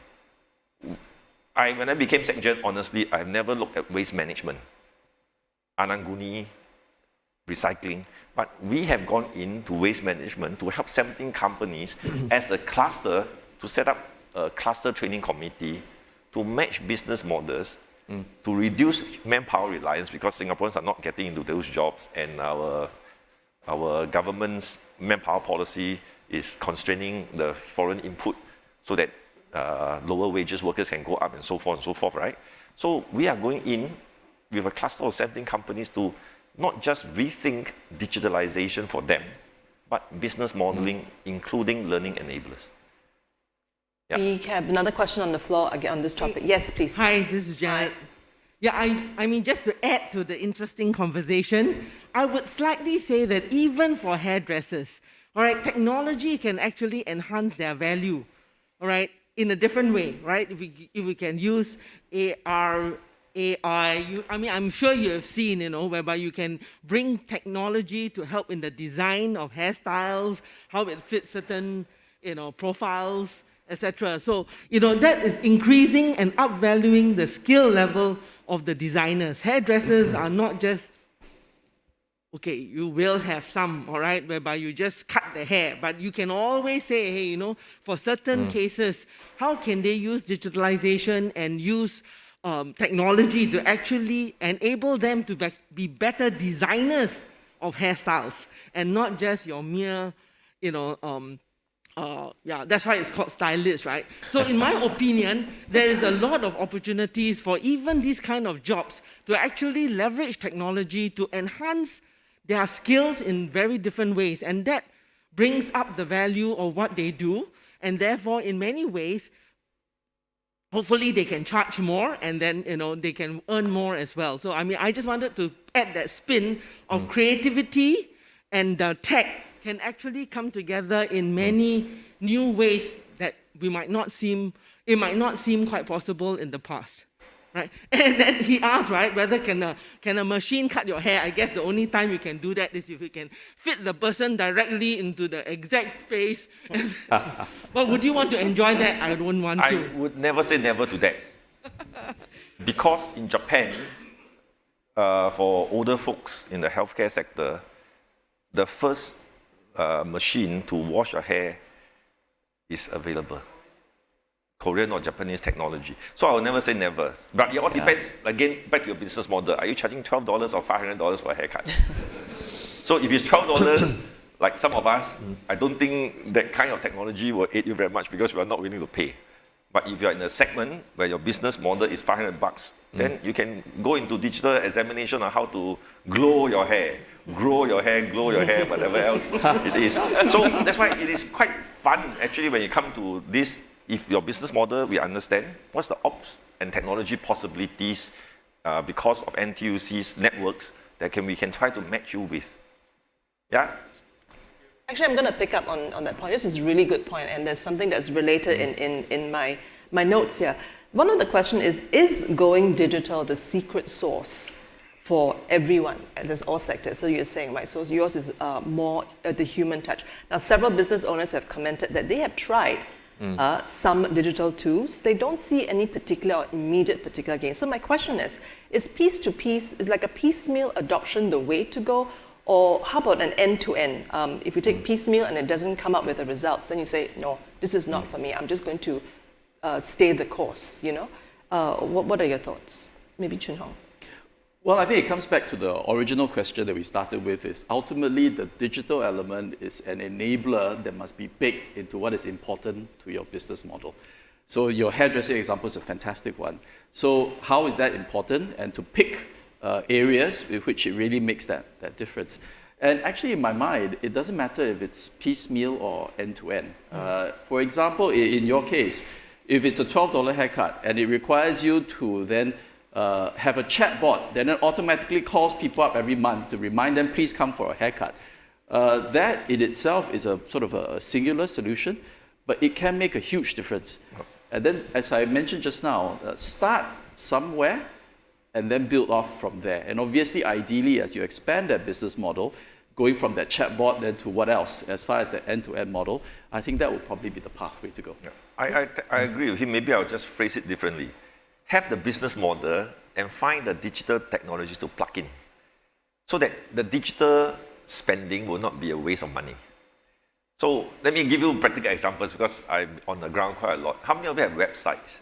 When I became Secretary, honestly, I've never looked at waste management, Ananguni, recycling, but we have gone into waste management to help 17 companies as a cluster to set up a cluster training committee to match business models, to reduce manpower reliance, because Singaporeans are not getting into those jobs, and our government's manpower policy is constraining the foreign input so that lower wages workers can go up and so forth, right? So we are going in with a cluster of 17 companies to not just rethink digitalization for them, but business modeling, including learning enablers. Yeah. We have another question on the floor again on this topic. Yes, please. Hi, this is Janet. Yeah, I mean, just to add to the interesting conversation, I would slightly say that even for hairdressers, all right, technology can actually enhance their value, all right, in a different way, right? If we can use AR, AI, I'm sure you have seen, whereby you can bring technology to help in the design of hairstyles, how it fits certain, profiles, etc. So, that is increasing and upvaluing the skill level of the designers. Hairdressers are not just, okay, you will have some, all right, whereby you just cut the hair, but you can always say, hey, for certain cases, how can they use digitalization and use technology to actually enable them to be better designers of hairstyles and not just your mere, that's why it's called stylist, right? So in my opinion, there is a lot of opportunities for even these kind of jobs to actually leverage technology to enhance their skills in very different ways. And that brings up the value of what they do. And therefore, in many ways, hopefully they can charge more and then, they can earn more as well. So, I just wanted to add that spin of creativity and tech can actually come together in many new ways that it might not seem quite possible in the past, right? And then he asked, right, whether can a machine cut your hair? I guess the only time you can do that is if you can fit the person directly into the exact space. But would you want to enjoy that? I don't want to. I would never say never to that. Because in Japan, for older folks in the healthcare sector, the first machine to wash your hair is available. Korean or Japanese technology. So I will never say never. But it all depends, again, back to your business model. Are you charging $12 or $500 for a haircut? So if it's $12, like some of us, I don't think that kind of technology will aid you very much because we are not willing to pay. But if you're in a segment where your business model is $500, then you can go into digital examination on how to glow your hair, grow your hair, glow your hair, whatever else it is. So that's why it is quite fun, actually, when you come to this. If your business model, we understand what's the ops and technology possibilities because of NTUC's networks that we can try to match you with. Yeah? Actually, I'm going to pick up on that point. This is a really good point, and there's something that's related in my notes here. One of the questions is going digital the secret sauce for everyone? There's all sectors. So you're saying, right, so yours is more the human touch. Now, several business owners have commented that they have tried some digital tools. They don't see any particular or immediate particular gain. So my question is piece to piece, is like a piecemeal adoption the way to go? Or how about an end-to-end? If you take piecemeal and it doesn't come up with the results, then you say, no, this is not for me. I'm just going to stay the course, you know? What are your thoughts? Maybe Chun Hong. Well, I think it comes back to the original question that we started with is ultimately the digital element is an enabler that must be baked into what is important to your business model. So your hairdressing example is a fantastic one. So how is that important? And to pick areas with which it really makes that difference. And actually in my mind, it doesn't matter if it's piecemeal or end-to-end. For example, in your case, if it's a $12 haircut and it requires you to then have a chatbot that then automatically calls people up every month to remind them, please come for a haircut. That in itself is a sort of a singular solution, but it can make a huge difference. And then, as I mentioned just now, start somewhere and then build off from there. And obviously, ideally, as you expand that business model, going from that chatbot then to what else, as far as the end-to-end model, I think that would probably be the pathway to go. Yeah. I agree with him. Maybe I'll just phrase it differently. Have the business model and find the digital technologies to plug in so that the digital spending will not be a waste of money. So let me give you practical examples because I'm on the ground quite a lot. How many of you have websites?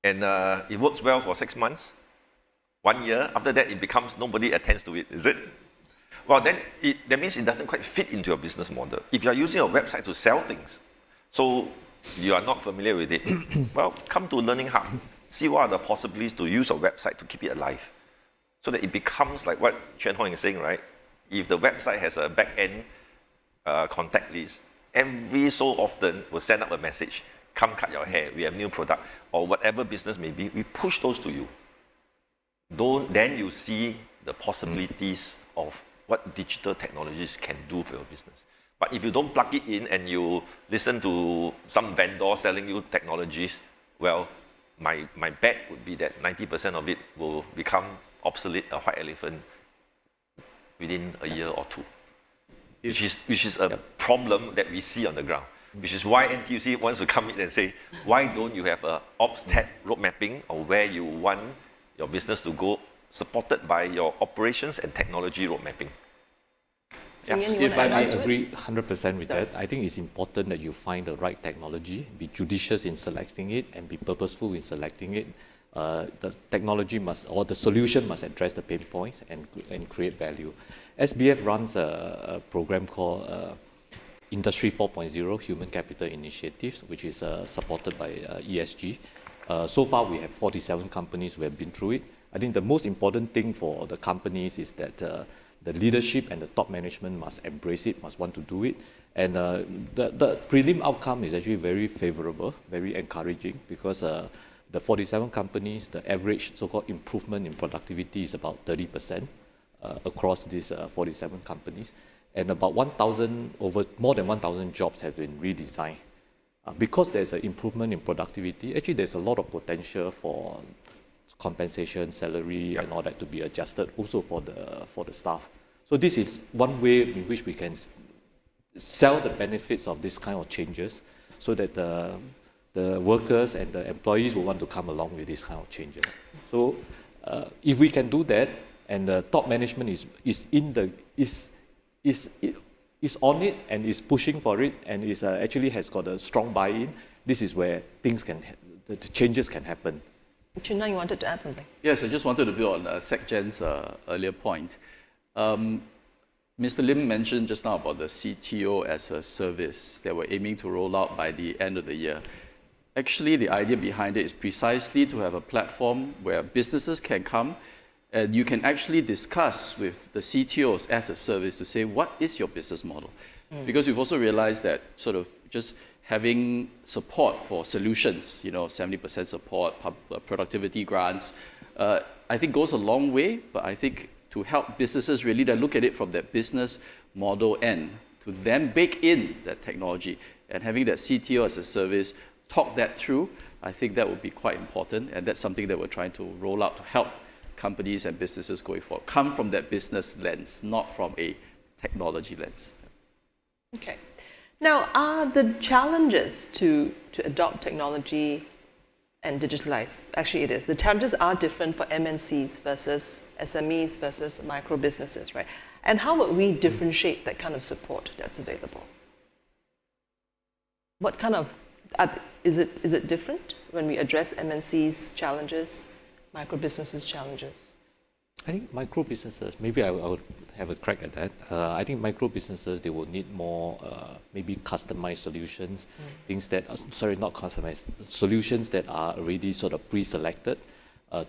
And it works well for 6 months, 1 year. After that, it becomes nobody attends to it, is it? Well, then that means it doesn't quite fit into your business model. If you're using a website to sell things, so you are not familiar with it, well, come to Learning Hub. See what are the possibilities to use a website to keep it alive. So that it becomes like what Chun Hong is saying, right? If the website has a back-end contact list, every so often will send up a message, come cut your hair, we have new product, or whatever business may be, we push those to you. Then you see the possibilities of what digital technologies can do for your business. But if you don't plug it in and you listen to some vendor selling you technologies, well, my bet would be that 90% of it will become obsolete, a white elephant, within a year or two. Which is a problem that we see on the ground. Which is why NTUC wants to come in and say, why don't you have a ops tech road mapping or where you want your business to go, supported by your operations and technology road mapping. If I agree 100% with that, I think it's important that you find the right technology, be judicious in selecting it, and be purposeful in selecting it. The technology or the solution must address the pain points and create value. SBF runs a program called Industry 4.0 Human Capital Initiatives, which is supported by ESG. So far, we have 47 companies who have been through it. I think the most important thing for the companies is that the leadership and the top management must embrace it, must want to do it. And the prelim outcome is actually very favorable, very encouraging, because the 47 companies, the average so-called improvement in productivity is about 30% across these 47 companies. And about more than 1,000 jobs have been redesigned. Because there's an improvement in productivity, actually there's a lot of potential for compensation, salary, and all that to be adjusted also for the staff. So this is one way in which we can sell the benefits of this kind of changes so that the workers and the employees will want to come along with these kind of changes. So if we can do that, and the top management is on it and is pushing for it and is actually has got a strong buy-in, this is where the changes can happen. Chun Hong, you wanted to add something? Yes, I just wanted to build on SecGen's earlier point. Mr. Lim mentioned just now about the CTO as a service that we're aiming to roll out by the end of the year. Actually, the idea behind it is precisely to have a platform where businesses can come and you can actually discuss with the CTOs as a service to say, what is your business model? Because we've also realized that sort of just having support for solutions, 70% support, productivity grants, I think goes a long way, but I think to help businesses really then look at it from that business model end, to then bake in that technology and having that CTO as a service, talk that through, I think that would be quite important, and that's something that we're trying to roll out to help companies and businesses going forward. Come from that business lens, not from a technology lens. Okay. Now, are the challenges to adopt technology and digitalize, actually it is, the challenges are different for MNCs versus SMEs versus micro businesses, right? And how would we differentiate that kind of support that's available? What kind of, is it different when we address MNC's challenges, micro businesses' challenges? I think micro businesses, maybe I would have a crack at that. I think micro businesses, they will need more maybe customized solutions, things that, not customized, solutions that are already sort of pre-selected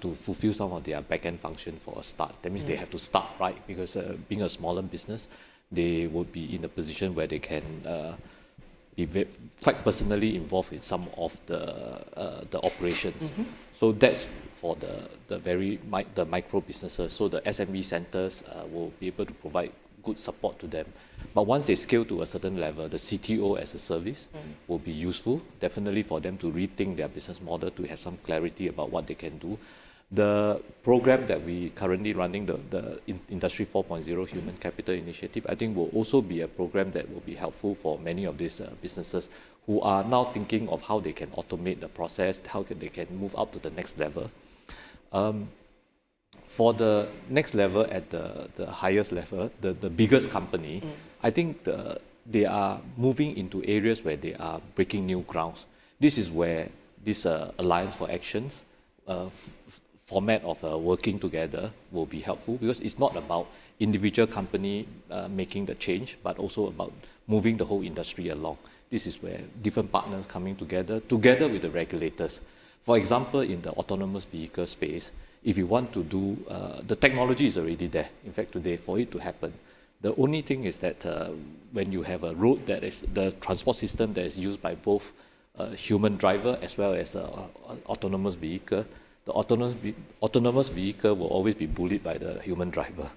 to fulfill some of their back-end function for a start. That means they have to start, right? Because being a smaller business, they would be in a position where they can be quite personally involved in some of the operations. So that's for the micro businesses. So the SME centers will be able to provide good support to them. But once they scale to a certain level, the CTO as a service will be useful, definitely for them to rethink their business model, to have some clarity about what they can do. The program that we currently running, the Industry 4.0 Human Capital Initiative, I think will also be a program that will be helpful for many of these businesses who are now thinking of how they can automate the process, how they can move up to the next level. For the next level, at the highest level, the biggest company, I think they are moving into areas where they are breaking new grounds. This is where this Alliance for Actions format of working together will be helpful, because it's not about individual company making the change, but also about moving the whole industry along. This is where different partners coming together with the regulators. For example, in the autonomous vehicle space, if you want to do, the technology is already there. In fact, today, for it to happen, the only thing is that when you have a road that is the transport system that is used by both human driver as well as autonomous vehicle, the autonomous vehicle will always be bullied by the human driver.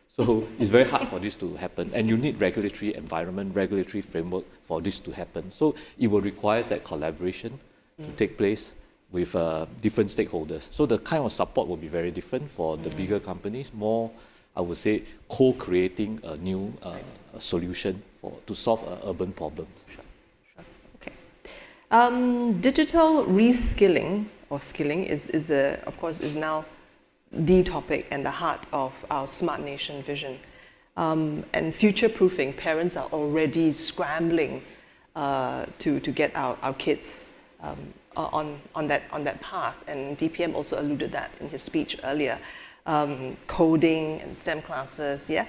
So it's very hard for this to happen, and you need regulatory environment, regulatory framework for this to happen. So it will require that collaboration to take place with different stakeholders. So the kind of support will be very different for the bigger companies, more, I would say, co-creating a new solution to solve urban problems. Sure. Okay. Digital reskilling or skilling is now the topic and the heart of our Smart Nation vision. And future-proofing, parents are already scrambling to get our kids on that path. And DPM also alluded that in his speech earlier. Coding and STEM classes, yeah.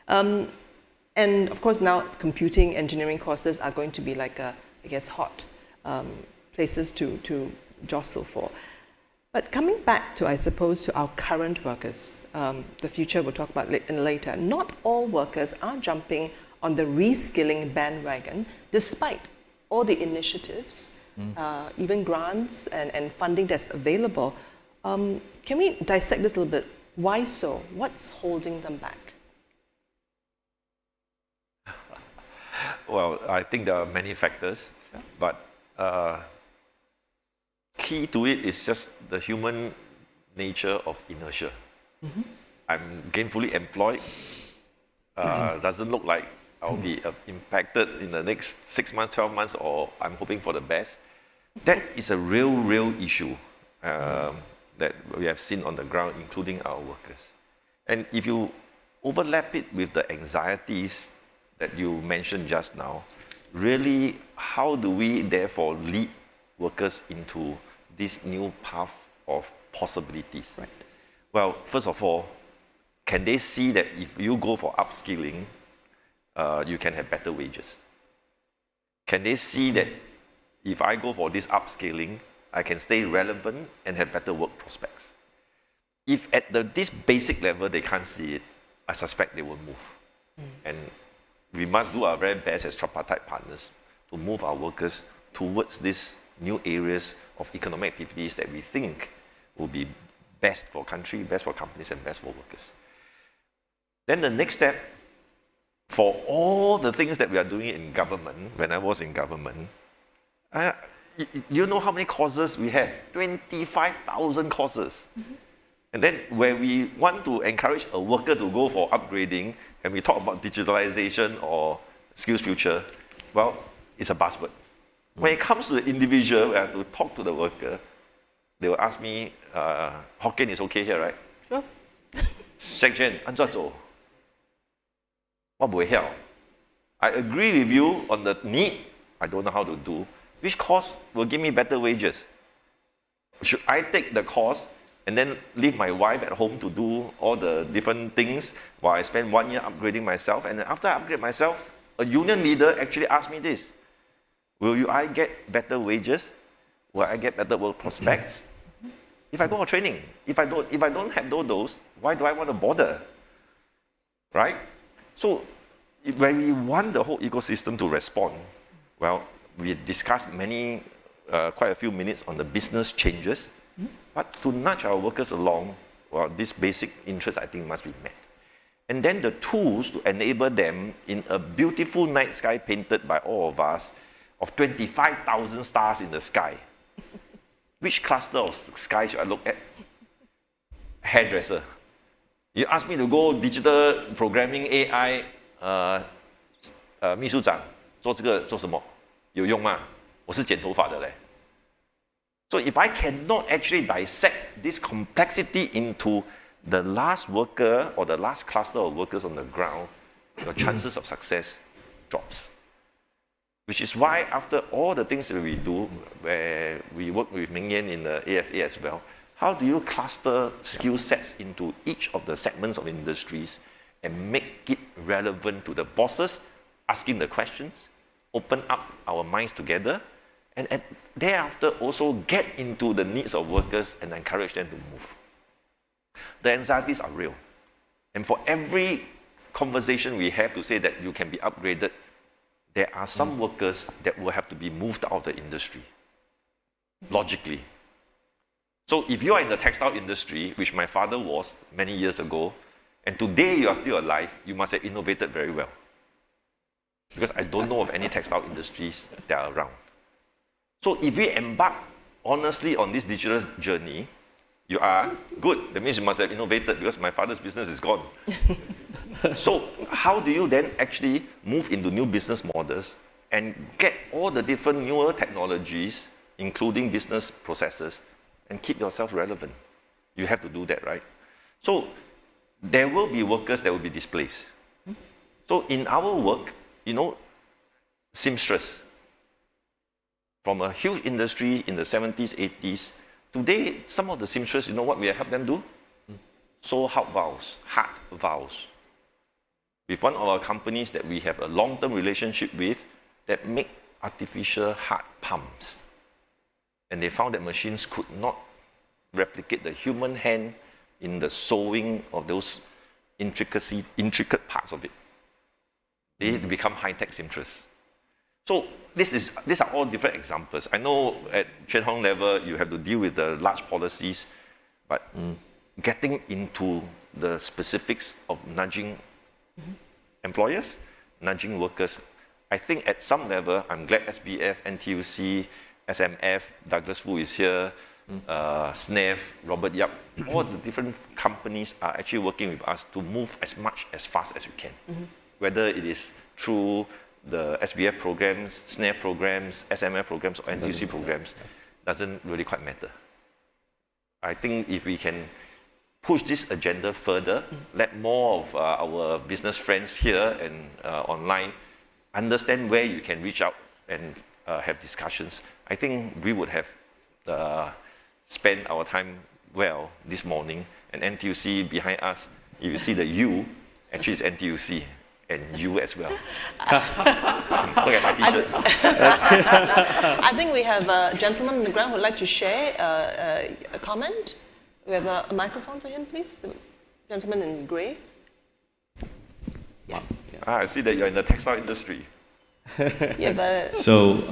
And of course now computing, engineering courses are going to be like hot places to jostle for. But coming back to, I suppose, to our current workers, the future we'll talk about later, not all workers are jumping on the reskilling bandwagon, despite all the initiatives, even grants and funding that's available. Can we dissect this a little bit? Why so? What's holding them back? Well, I think there are many factors, but key to it is just the human nature of inertia. I'm gainfully employed. Doesn't look like I'll be impacted in the next 6 months, 12 months, or I'm hoping for the best. That is a real issue that we have seen on the ground, including our workers. And if you overlap it with the anxieties that you mentioned just now, really, how do we therefore lead workers into this new path of possibilities? Right. Well, first of all, can they see that if you go for upskilling, you can have better wages? Can they see that if I go for this upscaling, I can stay relevant and have better work prospects? If at this basic level they can't see it, I suspect they will move. And we must do our very best as tripartite partners to move our workers towards these new areas of economic activities that we think will be best for country, best for companies, and best for workers. Then the next step, for all the things that we are doing in government, when I was in government, you know how many courses we have? 25,000 courses. And then when we want to encourage a worker to go for upgrading, and we talk about digitalization or skills future, well, it's a buzzword. When it comes to the individual, I have to talk to the worker. They will ask me, Hokkien is okay here, right? Sure. Shek Jen, 按照走. what will help? I agree with you on the need, I don't know how to do. Which course will give me better wages? Should I take the course and then leave my wife at home to do all the different things while I spend 1 year upgrading myself? And then after I upgrade myself, a union leader actually asked me this: I get better wages? Will I get better work prospects? If I go for training, if I don't have those, why do I want to bother? Right? So when we want the whole ecosystem to respond, well, we discussed quite a few minutes on the business changes, but to nudge our workers along, well, this basic interest I think must be met. And then the tools to enable them in a beautiful night sky painted by all of us of 25,000 stars in the sky. Which cluster of sky should I look at? Hairdresser. You ask me to go digital programming AI, 秘书长做这个做什么？有用吗？我是剪头发的嘞。So if I cannot actually dissect this complexity into the last worker or the last cluster of workers on the ground, your chances of success drops. Which is why after all the things that we do, where we work with Ming Yen in the AFA as well, how do you cluster skill sets into each of the segments of industries and make it relevant to the bosses, asking the questions, open up our minds together, and thereafter also get into the needs of workers and encourage them to move. The anxieties are real. And for every conversation we have to say that you can be upgraded, there are some workers that will have to be moved out of the industry, logically. So if you are in the textile industry, which my father was many years ago, and today you are still alive, you must have innovated very well. Because I don't know of any textile industries that are around. So if we embark honestly on this digital journey, you are good. That means you must have innovated because my father's business is gone. So how do you then actually move into new business models and get all the different newer technologies, including business processes, and keep yourself relevant? You have to do that, right? So there will be workers that will be displaced. So in our work, seamstress, from a huge industry in the 70s, 80s, today, some of the seamstress, you know what we help them do? Sew heart valves. With one of our companies that we have a long-term relationship with that make artificial heart pumps. And they found that machines could not replicate the human hand in the sewing of those intricate parts of it. They become high-tech seamstress. So these are all different examples. I know at Chuan Hong level, you have to deal with the large policies, but getting into the specifics of nudging employers, nudging workers, I think at some level, I'm glad SBF, NTUC, SMF, Douglas Fu is here, SNEF, Robert Yap, all the different companies are actually working with us to move as fast as we can. Whether it is through the SBF programs, SNEF programs, SMF programs, or NTUC programs, doesn't really quite matter. I think if we can push this agenda further, let more of our business friends here and online understand where you can reach out and have discussions, I think we would have spent our time well this morning. And NTUC behind us, if you see the U, actually it's NTUC. And you as well. Look at my t-shirt. I think we have a gentleman on the ground who would like to share a comment. We have a microphone for him, please. The gentleman in grey. Yes. I see that you're in the textile industry. So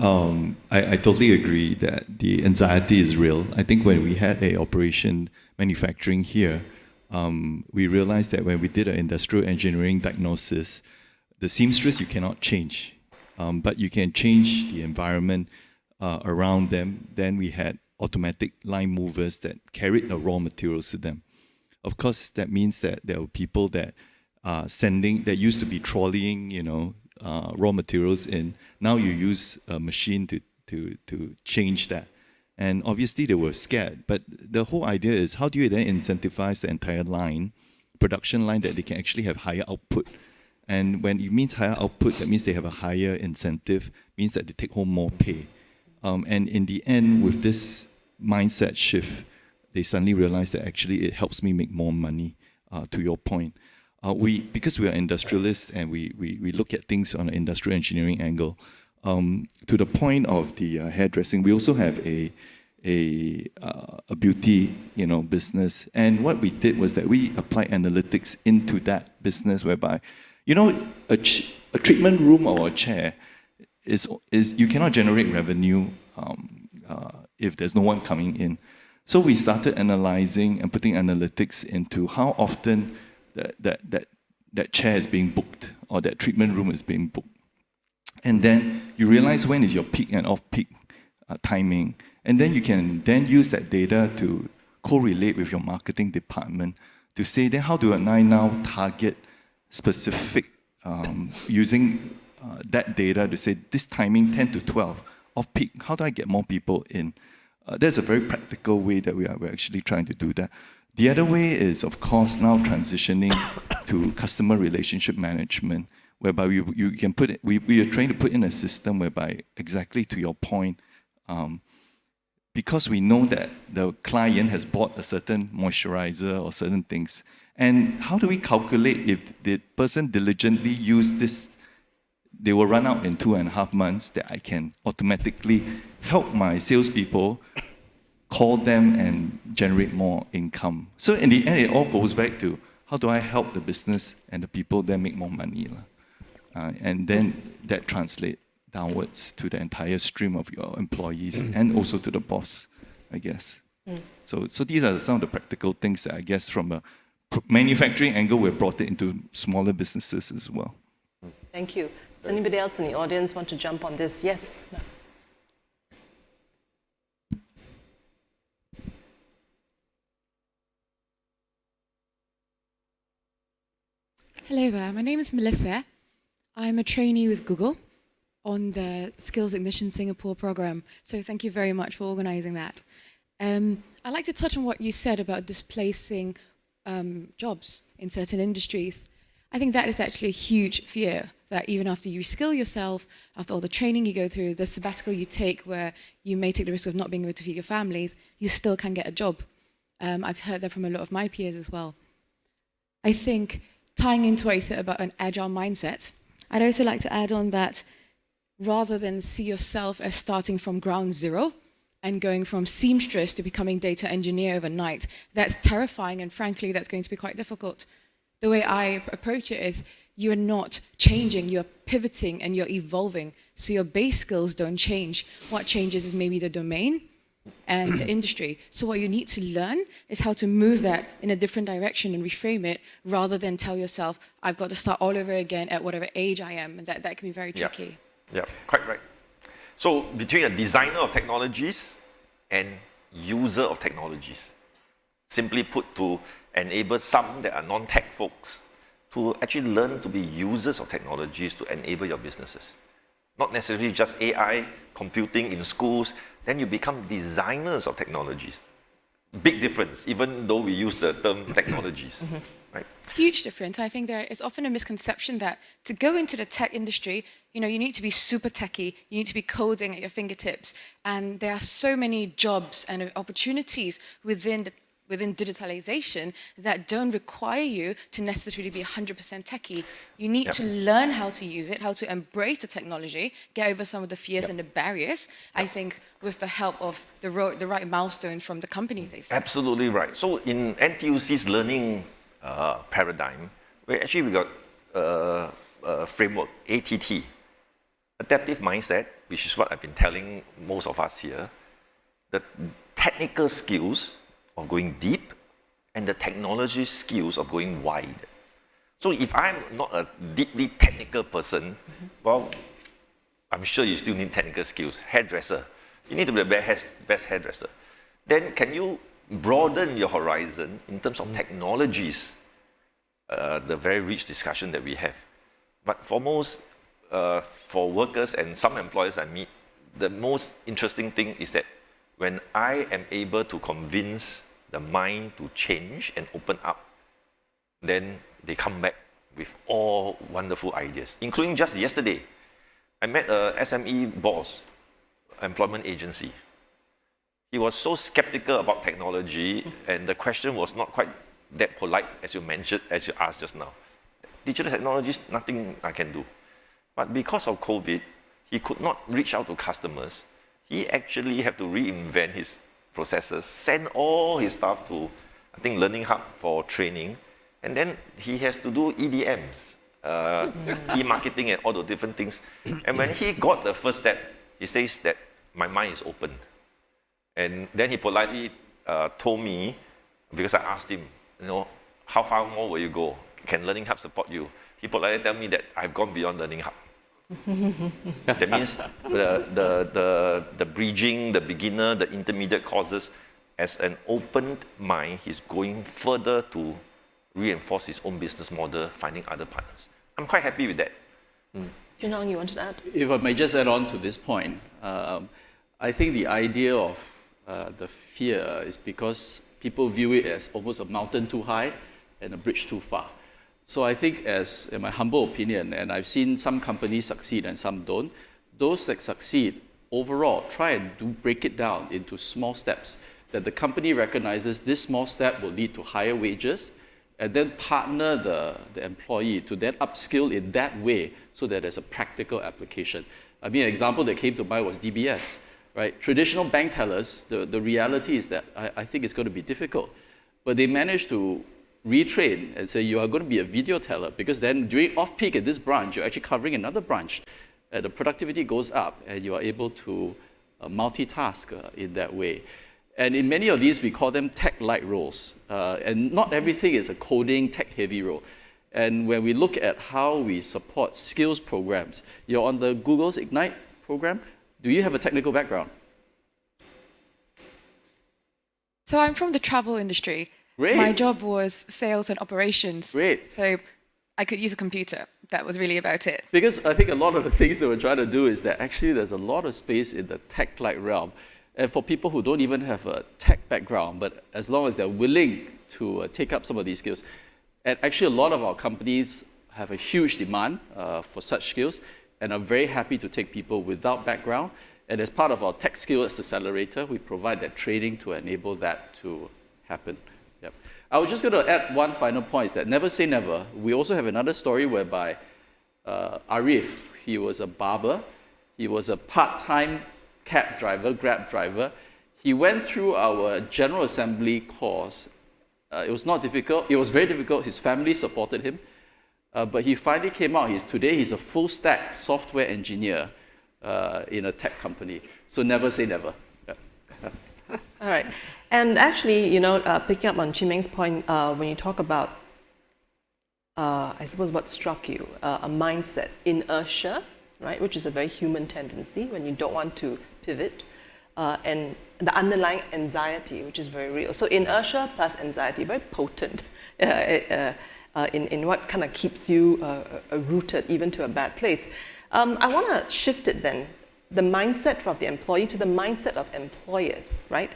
I totally agree that the anxiety is real. I think when we had a operation manufacturing here, we realized that when we did an industrial engineering diagnosis, the seamstress you cannot change, but you can change the environment around them. Then we had automatic line movers that carried the raw materials to them. Of course, that means that there were people that that used to be trolleying, raw materials in. Now you use a machine to change that. And obviously they were scared. But the whole idea is, how do you then incentivize the entire production line, that they can actually have higher output? And when it means higher output, that means they have a higher incentive, means that they take home more pay. And in the end, with this mindset shift, they suddenly realize that actually it helps me make more money, to your point. Because we are industrialists and we look at things on an industrial engineering angle, to the point of the hairdressing, we also have a beauty, business. And what we did was that we applied analytics into that business, whereby, a treatment room or a chair is you cannot generate revenue if there's no one coming in. So we started analyzing and putting analytics into how often that chair is being booked or that treatment room is being booked. And then you realize when is your peak and off-peak timing. And then you can then use that data to correlate with your marketing department to say, then how do I now target specific, using that data to say, this timing 10 to 12, off-peak, how do I get more people in? There's a very practical way that we're actually trying to do that. The other way is, of course, now transitioning to customer relationship management, whereby you can put it, we are trying to put in a system whereby, exactly to your point, because we know that the client has bought a certain moisturizer or certain things, and how do we calculate if the person diligently used this, they will run out in 2.5 months, that I can automatically help my salespeople call them and generate more income. So in the end, it all goes back to how do I help the business and the people that make more money. And then that translates downwards to the entire stream of your employees and also to the boss, I guess. So these are some of the practical things that I guess from a manufacturing angle, we've brought it into smaller businesses as well. Thank you. Does anybody else in the audience want to jump on this? Yes. Hello there, my name is Melissa. I'm a trainee with Google on the Skills Ignition Singapore program. So thank you very much for organizing that. I'd like to touch on what you said about displacing jobs in certain industries. I think that is actually a huge fear, that even after you skill yourself, after all the training you go through, the sabbatical you take where you may take the risk of not being able to feed your families, you still can get a job. I've heard that from a lot of my peers as well. I think tying into what you said about an agile mindset, I'd also like to add on that rather than see yourself as starting from ground zero and going from seamstress to becoming data engineer overnight, that's terrifying, and frankly, that's going to be quite difficult. The way I approach it is you're not changing, you're pivoting and you're evolving. So your base skills don't change. What changes is maybe the domain and the industry. So what you need to learn is how to move that in a different direction and reframe it, rather than tell yourself, I've got to start all over again at whatever age I am. And that can be very tricky. Yeah, quite right. So between a designer of technologies and user of technologies, simply put, to enable some that are non-tech folks to actually learn to be users of technologies to enable your businesses. Not necessarily just AI, computing in schools, then you become designers of technologies. Big difference, even though we use the term technologies. Right? Huge difference. I think there is often a misconception that to go into the tech industry, you need to be super techy, you need to be coding at your fingertips, and there are so many jobs and opportunities within digitalization that don't require you to necessarily be 100% techie. You need to learn how to use it, how to embrace the technology, get over some of the fears and the barriers, I think, with the help of the right milestone from the companies they've set. Absolutely right. So in NTUC's learning paradigm, we got a framework, ATT, Adaptive Mindset, which is what I've been telling most of us here, the technical skills of going deep and the technology skills of going wide. So if I'm not a deeply technical person, well, I'm sure you still need technical skills. Hairdresser, you need to be the best hairdresser. Then can you broaden your horizon in terms of technologies, the very rich discussion that we have. But for most, for workers and some employers I meet, the most interesting thing is that when I am able to convince the mind to change and open up, then they come back with all wonderful ideas, including just yesterday. I met a SME boss, employment agency. He was so skeptical about technology, and the question was not quite that polite as you mentioned, as you asked just now. Digital technologies, nothing I can do. But because of COVID, he could not reach out to customers. He actually had to reinvent his processes, send all his staff to, I think, Learning Hub for training, and then he has to do EDMs, e-marketing and all the different things. And when he got the first step, he says that my mind is open. And then he politely told me, because I asked him, how far more will you go? Can Learning Hub support you? He politely told me that I've gone beyond Learning Hub. That means the bridging, the beginner, the intermediate courses, as an opened mind, he's going further to reinforce his own business model, finding other partners. I'm quite happy with that. Chin Hong, you wanted to add? If I may just add on to this point, I think the idea of the fear is because people view it as almost a mountain too high and a bridge too far. So I think, as in my humble opinion, and I've seen some companies succeed and some don't, those that succeed overall try and break it down into small steps that the company recognizes this small step will lead to higher wages, and then partner the employee to then upskill in that way so that there's a practical application. I mean, an example that came to mind was DBS, right? Traditional bank tellers, the reality is that I think it's going to be difficult, but they managed to retrain and say you are going to be a video teller, because then during off-peak at this branch, you're actually covering another branch. The productivity goes up and you are able to multitask in that way. And in many of these, we call them tech-light roles. And not everything is a coding, tech-heavy role. And when we look at how we support skills programs, you're on the Google's Ignite program. Do you have a technical background? So I'm from the travel industry. Great. My job was sales and operations. Great. So I could use a computer. That was really about it. Because I think a lot of the things that we're trying to do is that actually there's a lot of space in the tech-like realm. And for people who don't even have a tech background, but as long as they're willing to take up some of these skills, and actually a lot of our companies have a huge demand for such skills and are very happy to take people without background. And as part of our Tech Skills Accelerator, we provide that training to enable that to happen. Yep. I was just going to add one final point, is that never say never. We also have another story whereby Arif, he was a barber, he was a part-time cab driver, Grab driver. He went through our General Assembly course. It was not difficult, it was very difficult. His family supported him, but he finally came out. Today he's a full-stack software engineer in a tech company. So never say never. Yep. All right. And actually, picking up on Chin Meng's point, when you talk about, I suppose what struck you, a mindset, inertia, right, which is a very human tendency when you don't want to pivot, and the underlying anxiety, which is very real. So inertia plus anxiety, very potent in what kind of keeps you rooted even to a bad place. I want to shift it then, the mindset of the employee to the mindset of employers, right?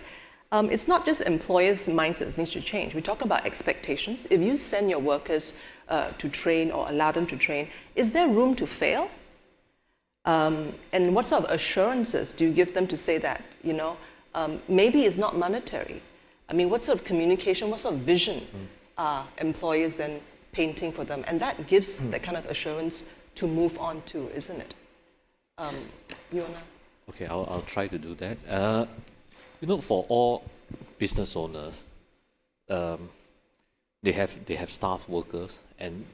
It's not just employers' mindsets need to change. We talk about expectations. If you send your workers to train or allow them to train, is there room to fail? And what sort of assurances do you give them to say that, maybe it's not monetary? I mean, what sort of communication, what sort of vision are employers then painting for them? And that gives that kind of assurance to move on to, isn't it? Okay, I'll try to do that. For all business owners, they have staff workers, and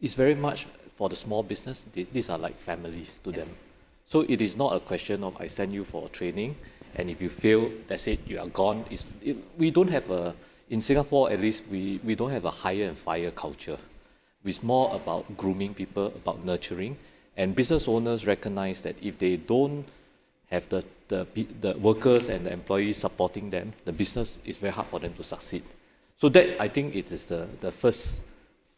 it's very much for the small business. These are like families to them. So it is not a question of I send you for training, and if you fail, that's it, you are gone. We don't have in Singapore at least, we don't have a hire and fire culture. It's more about grooming people, about nurturing, and business owners recognize that if they don't have the workers and the employees supporting them, the business is very hard for them to succeed. So that, I think, it is the first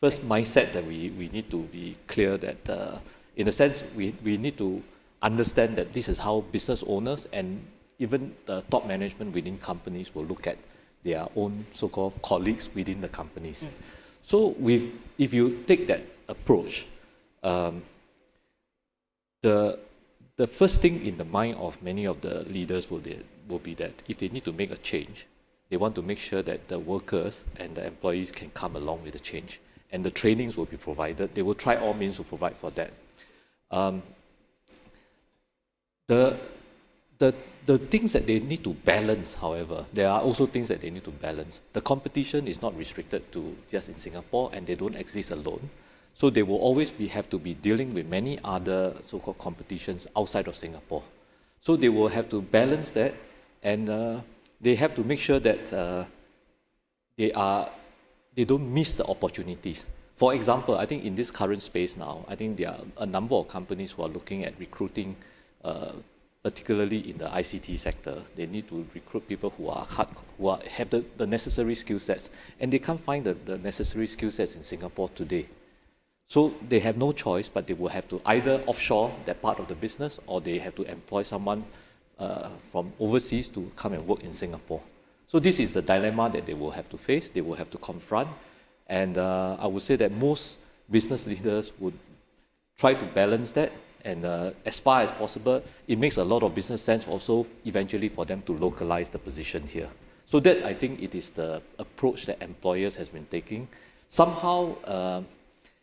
mindset that we need to be clear that, in a sense, we need to understand that this is how business owners and even the top management within companies will look at their own so-called colleagues within the companies. So if you take that approach, the first thing in the mind of many of the leaders will be that if they need to make a change, they want to make sure that the workers and the employees can come along with the change. And the trainings will be provided. They will try all means to provide for that. The things that they need to balance, however, there are also things that they need to balance. The competition is not restricted to just in Singapore, and they don't exist alone. So they will always have to be dealing with many other so-called competitions outside of Singapore. So they will have to balance that, and they have to make sure that they don't miss the opportunities. For example, I think in this current space now, I think there are a number of companies who are looking at recruiting, particularly in the ICT sector. They need to recruit people who have the necessary skill sets, and they can't find the necessary skill sets in Singapore today. So they have no choice, but they will have to either offshore that part of the business, or they have to employ someone from overseas to come and work in Singapore. So this is the dilemma that they will have to face, they will have to confront. And I would say that most business leaders would try to balance that. And as far as possible, it makes a lot of business sense also eventually for them to localize the position here. So that, I think, it is the approach that employers has been taking. Somehow,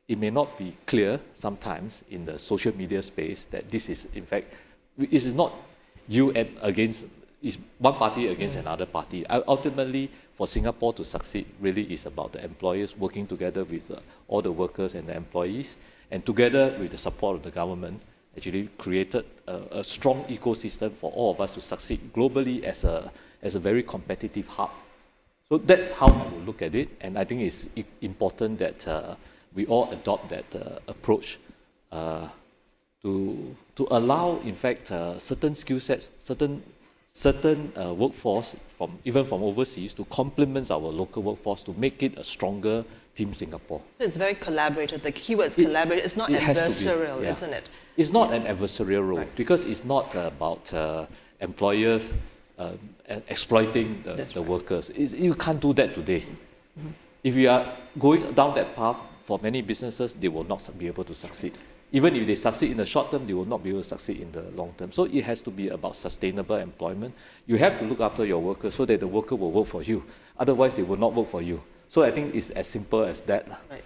it may not be clear sometimes in the social media space that this is, in fact, it is not you against, is one party against another party. Ultimately, for Singapore to succeed, really is about the employers working together with all the workers and the employees, and together with the support of the government, actually created a strong ecosystem for all of us to succeed globally as a very competitive hub. So that's how I would look at it, and I think it's important that we all adopt that approach to allow, in fact, certain skill sets, certain workforce even from overseas to complement our local workforce to make it a stronger Team Singapore. So it's very collaborative. The keyword is collaborative. It's not adversarial, isn't it? It's not an adversarial role, because it's not about employers exploiting the workers. You can't do that today. Mm-hmm. If you are going down that path, for many businesses, they will not be able to succeed. Even if they succeed in the short term, they will not be able to succeed in the long term. So it has to be about sustainable employment. You have to look after your workers so that the worker will work for you. Otherwise, they will not work for you. So I think it's as simple as that. Right.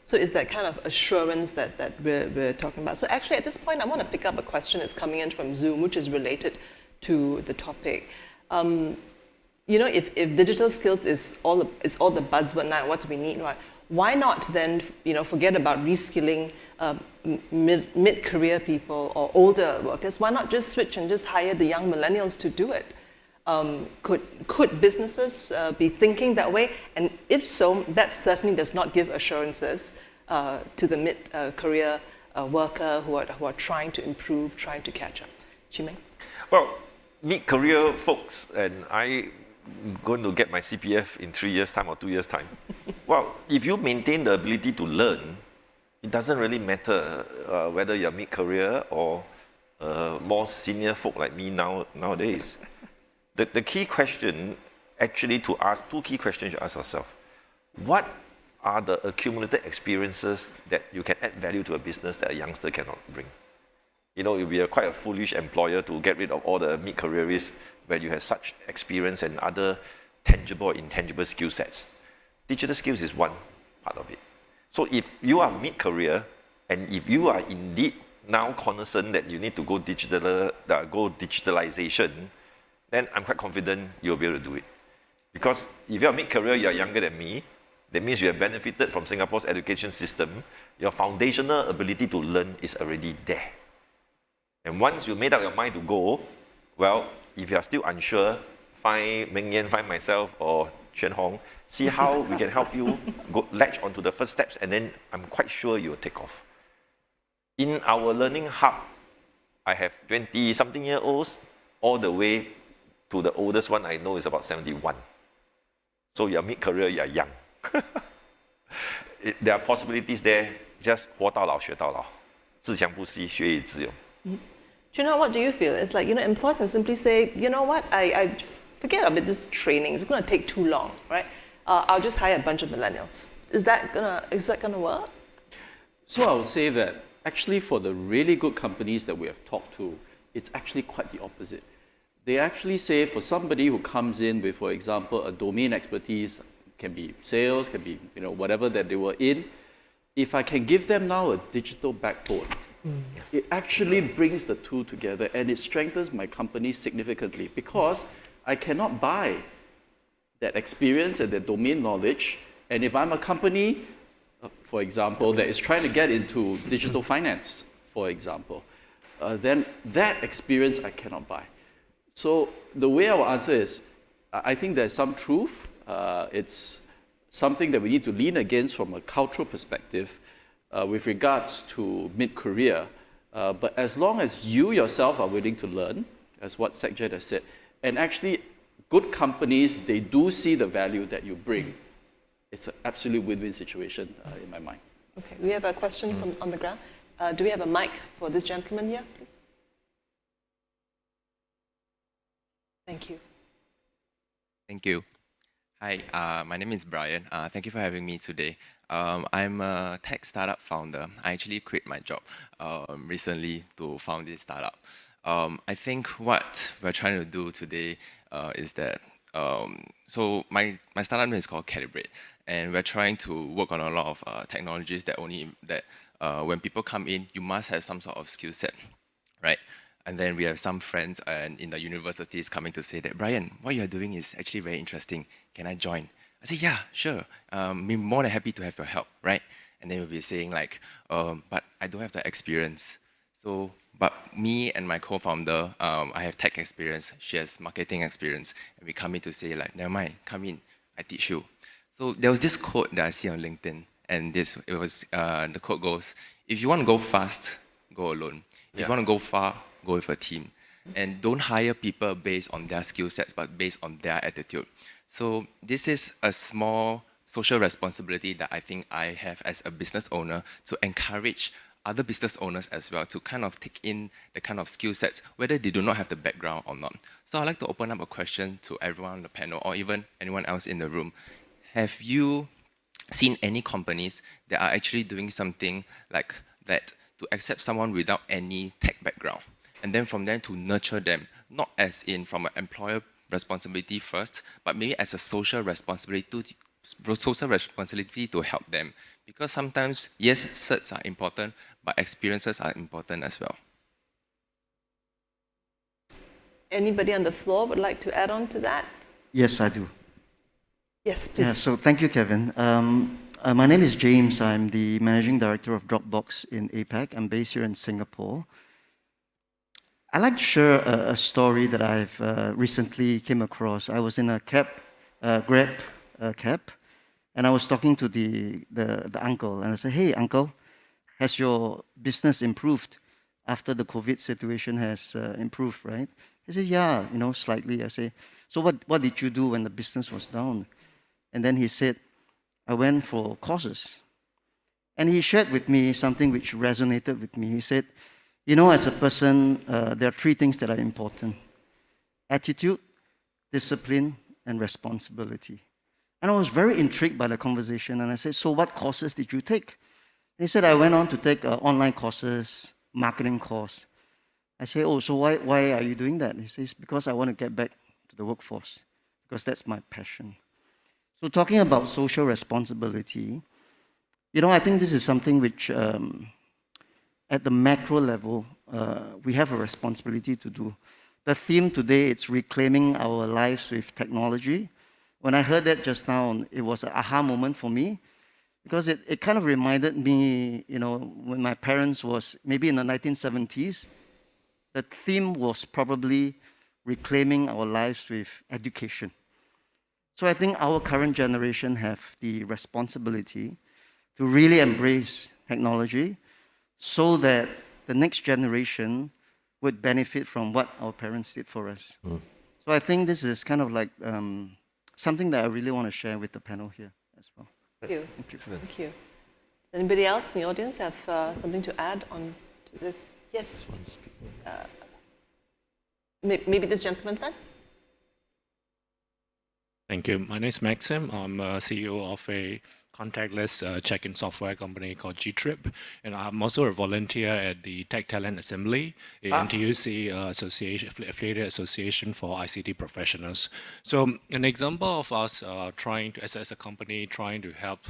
So is that kind of assurance that we're talking about? So actually, at this point, I want to pick up a question that's coming in from Zoom, which is related to the topic. If digital skills is all the buzzword now, what we need, right? Why not then, forget about reskilling mid-career people or older workers? Why not just switch and just hire the young millennials to do it? Could businesses be thinking that way? And if so, that certainly does not give assurances to the mid-career worker who are trying to improve, trying to catch up. Chee Meng? Well, mid-career folks, and I'm going to get my CPF in 3 years' time or 2 years' time. Well, if you maintain the ability to learn, it doesn't really matter whether you're mid-career or more senior folk like me nowadays. The key question actually to ask, two key questions you ask yourself. What are the accumulated experiences that you can add value to a business that a youngster cannot bring? You'll be quite a foolish employer to get rid of all the mid-careerists when you have such experience and other tangible or intangible skill sets. Digital skills is one part of it. So if you are mid-career, and if you are indeed now cognizant that you need to go digitalization, then I'm quite confident you'll be able to do it. Because if you're mid-career, you're younger than me, that means you have benefited from Singapore's education system. Your foundational ability to learn is already there. And once you made up your mind to go, well, if you are still unsure, find Meng Yan, find myself, or Chuan Hong, see how we can help you latch onto the first steps, and then I'm quite sure you'll take off. In our learning hub, I have 20-something-year-olds all the way to the oldest one I know is about 71. So you're mid-career, you're young. There are possibilities there, just 活到老学到老，自强不息，学以致用。Chuan Hong, what do you feel? It's like, employers can simply say, you know what, I forget about this training, it's going to take too long, right? I'll just hire a bunch of millennials. Is that gonna work? So I would say that actually for the really good companies that we have talked to, it's actually quite the opposite. They actually say for somebody who comes in with, for example, a domain expertise, can be sales, can be whatever that they were in, if I can give them now a digital backbone, it actually brings the two together and it strengthens my company significantly because I cannot buy that experience and that domain knowledge. And if I'm a company, for example, that is trying to get into digital finance, for example, then that experience I cannot buy. So the way I will answer is, I think there's some truth. It's something that we need to lean against from a cultural perspective with regards to mid-career. But as long as you yourself are willing to learn, as what Sekjet has said, and actually good companies, they do see the value that you bring. It's an absolute win-win situation in my mind. Okay, we have a question from on the ground. Do we have a mic for this gentleman here, please? Thank you. Thank you. Hi, my name is Brian. Thank you for having me today. I'm a tech startup founder. I actually quit my job recently to found this startup. I think what we're trying to do today is that, so my startup name is called Calibrate, and we're trying to work on a lot of technologies that when people come in, you must have some sort of skill set, right? And then we have some friends in the universities coming to say that, Brian, what you're doing is actually very interesting. Can I join? I say, yeah, sure. Be more than happy to have your help, right? And then we'll be saying like, but I don't have the experience. So, but me and my co-founder, I have tech experience. She has marketing experience. And we come in to say like, never mind, come in, I teach you. So there was this quote that I see on LinkedIn. And the quote goes, if you want to go fast, go alone. If you want to go far, go with a team. And don't hire people based on their skill sets, but based on their attitude. So this is a small social responsibility that I think I have as a business owner to encourage other business owners as well to kind of take in the kind of skill sets, whether they do not have the background or not. So I'd like to open up a question to everyone on the panel or even anyone else in the room. Have you seen any companies that are actually doing something like that to accept someone without any tech background? And then from there to nurture them, not as in from an employer responsibility first, but maybe as a social responsibility to help them. Because sometimes, yes, certs are important, but experiences are important as well. Anybody on the floor would like to add on to that? Yes, I do. Yes, please. Yeah, so thank you, Kevin. My name is James. I'm the Managing Director of Dropbox in APAC. I'm based here in Singapore. I'd like to share a story that I've recently came across. I was in a Grab cab, and I was talking to the uncle, and I said, hey, uncle, has your business improved after the COVID situation has improved, right? He said, yeah, slightly. I say, so what did you do when the business was down? And then he said, I went for courses. And he shared with me something which resonated with me. He said, as a person, there are three things that are important: attitude, discipline, and responsibility. And I was very intrigued by the conversation, and I said, so what courses did you take? And he said, I went on to take online courses, marketing course. I say, oh, so why are you doing that? He says, because I want to get back to the workforce, because that's my passion. So talking about social responsibility, I think this is something which, at the macro level, we have a responsibility to do. The theme today, it's reclaiming our lives with technology. When I heard that just now, it was an aha moment for me, because it kind of reminded me, when my parents was maybe in the 1970s, the theme was probably reclaiming our lives with education. So I think our current generation have the responsibility to really embrace technology so that the next generation would benefit from what our parents did for us. So I think this is kind of like something that I really want to share with the panel here as well. Thank you. Thank you. Thank you. Does anybody else in the audience have something to add on to this? Yes. Maybe this gentleman first. Thank you. My name is Maxim. I'm a CEO of a contactless check-in software company called G-Trip, and I'm also a volunteer at the Tech Talent Assembly, a NTUC association, affiliated association for ICT professionals. So an example of us trying to, as a company, trying to help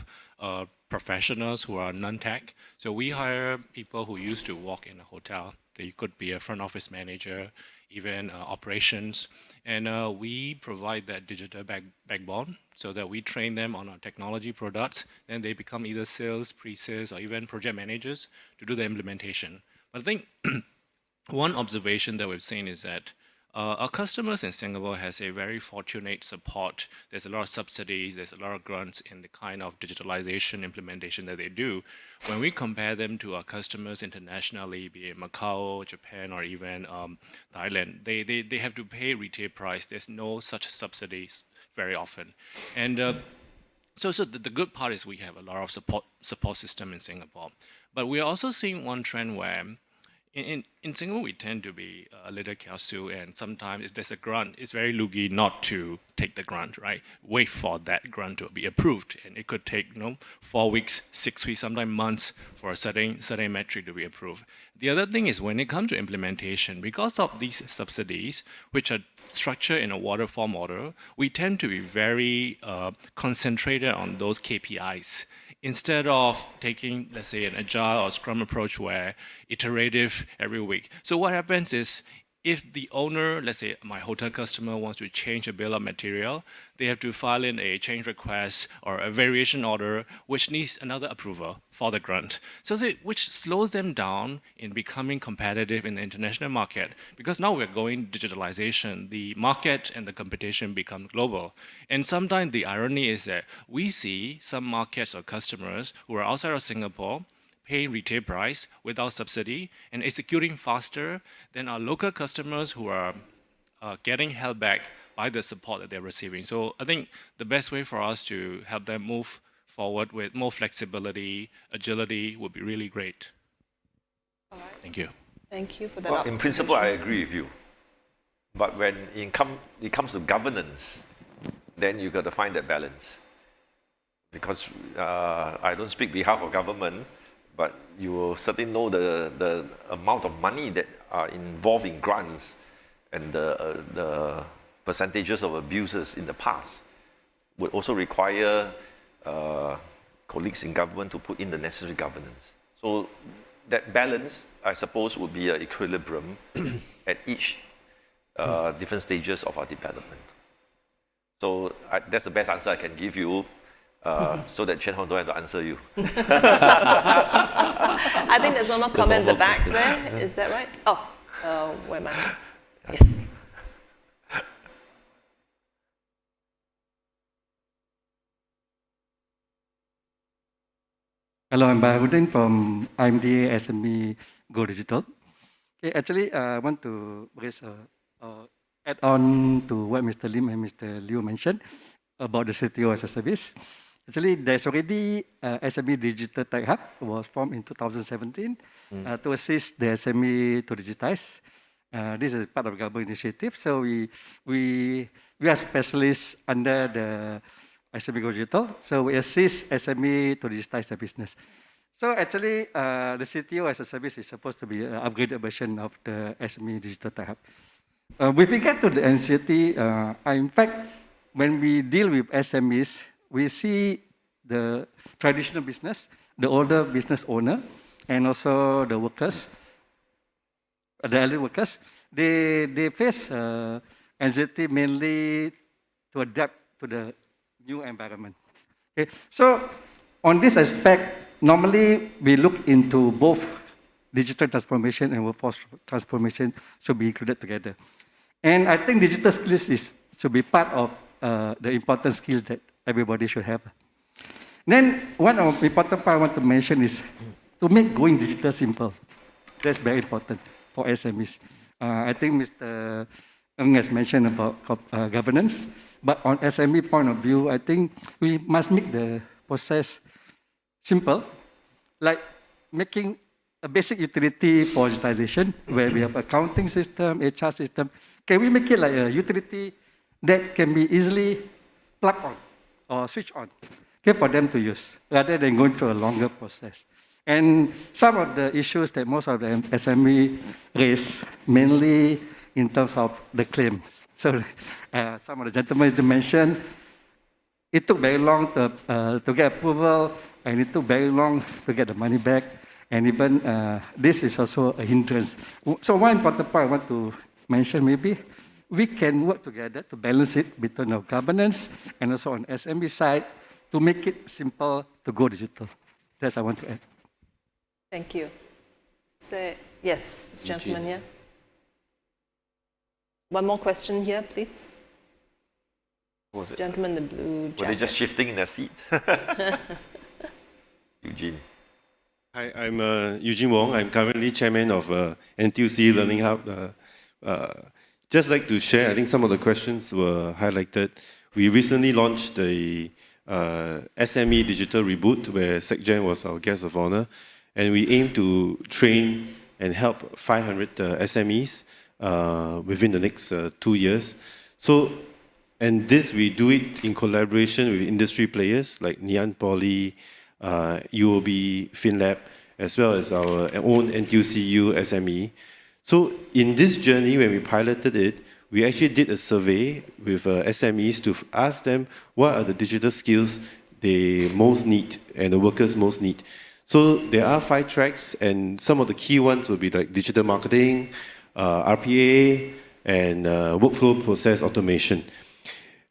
professionals who are non-tech. So we hire people who used to work in a hotel. They could be a front office manager, even operations. And we provide that digital backbone so that we train them on our technology products. Then they become either sales, pre-sales, or even project managers to do the implementation. But I think one observation that we've seen is that our customers in Singapore has a very fortunate support. There's a lot of subsidies, there's a lot of grants in the kind of digitalization implementation that they do. When we compare them to our customers internationally, be it Macau, Japan, or even Thailand, they have to pay retail price. There's no such subsidies very often. And so the good part is we have a lot of support system in Singapore. But we're also seeing one trend where in Singapore, we tend to be a little kiasu, and sometimes if there's a grant, it's very loogie not to take the grant, right? Wait for that grant to be approved, and it could take 4 weeks, 6 weeks, sometimes months for a certain metric to be approved. The other thing is when it comes to implementation, because of these subsidies, which are structured in a waterfall model, we tend to be very concentrated on those KPIs. Instead of taking, let's say, an agile or scrum approach where iterative every week. So what happens is, if the owner, let's say my hotel customer wants to change a bill of material, they have to file in a change request or a variation order, which needs another approval for the grant. So which slows them down in becoming competitive in the international market. Because now we're going digitalization, the market and the competition become global. And sometimes the irony is that we see some markets or customers who are outside of Singapore paying retail price without subsidy and executing faster than our local customers who are getting held back by the support that they're receiving. So I think the best way for us to help them move forward with more flexibility, agility would be really great. All right. Thank you. Thank you for that. Well, in principle, I agree with you. But when it comes to governance, then you got to find that balance. Because I don't speak behalf of government, but you will certainly know the amount of money that are involved in grants and the percentages of abuses in the past would also require colleagues in government to put in the necessary governance. So that balance, I suppose, would be an equilibrium at each different stages of our development. So that's the best answer I can give you. So that Chen Hong don't have to answer you. I think there's one more comment at the back there. Is that right? Oh, where am I? Yes. Hello, I'm Bahudin from IMDA SME Go Digital. Okay, actually, I want to add on to what Mr. Lim and Mr. Liu mentioned about the CTO as a service. Actually, there's already SME Digital Tech Hub was formed in 2017 to assist the SME to digitize. This is part of government initiative. So we are specialists under the SME Go Digital. So we assist SME to digitize their business. So actually, the CTO as a service is supposed to be an upgraded version of the SME Digital Tech Hub. With regard to the NCT, in fact, when we deal with SMEs, we see the traditional business, the older business owner, and also the workers, the elderly workers, they face anxiety mainly to adapt to the new environment. Okay, so on this aspect, normally we look into both digital transformation and workforce transformation should be included together. And I think digital skills should be part of the important skills that everybody should have. Then one of the important part I want to mention is to make going digital simple. That's very important for SMEs. I think Mr. Ng has mentioned about governance, but on SME point of view, I think we must make the process simple, like making a basic utility for digitization, where we have accounting system, HR system. Can we make it like a utility that can be easily plugged on or switch on? okay, for them to use, rather than going through a longer process. And some of the issues that most of the SME raise, mainly in terms of the claims. So some of the gentlemen mentioned, it took very long to get approval, and it took very long to get the money back. And even this is also a hindrance. So one important point I want to mention maybe, we can work together to balance it between our governance and also on SME side to make it simple to go digital. That's what I want to add. Thank you. Yes, this gentleman here. One more question here, please. What was it? Gentleman in the blue jacket. Were they just shifting in their seat? Eugene. Hi, I'm Eugene Wong. I'm currently chairman of NTUC Learning Hub. Just like to share, I think some of the questions were highlighted. We recently launched the SME Digital Reboot, where SecGen was our guest of honor. And we aim to train and help 500 SMEs within the next 2 years. And this, we do it in collaboration with industry players like Ngee Ann Poly, UOB, FinLab, as well as our own NTUCU SME. So in this journey, when we piloted it, we actually did a survey with SMEs to ask them what are the digital skills they most need and the workers most need. So there are 5 tracks, and some of the key ones will be like digital marketing, RPA, and workflow process automation.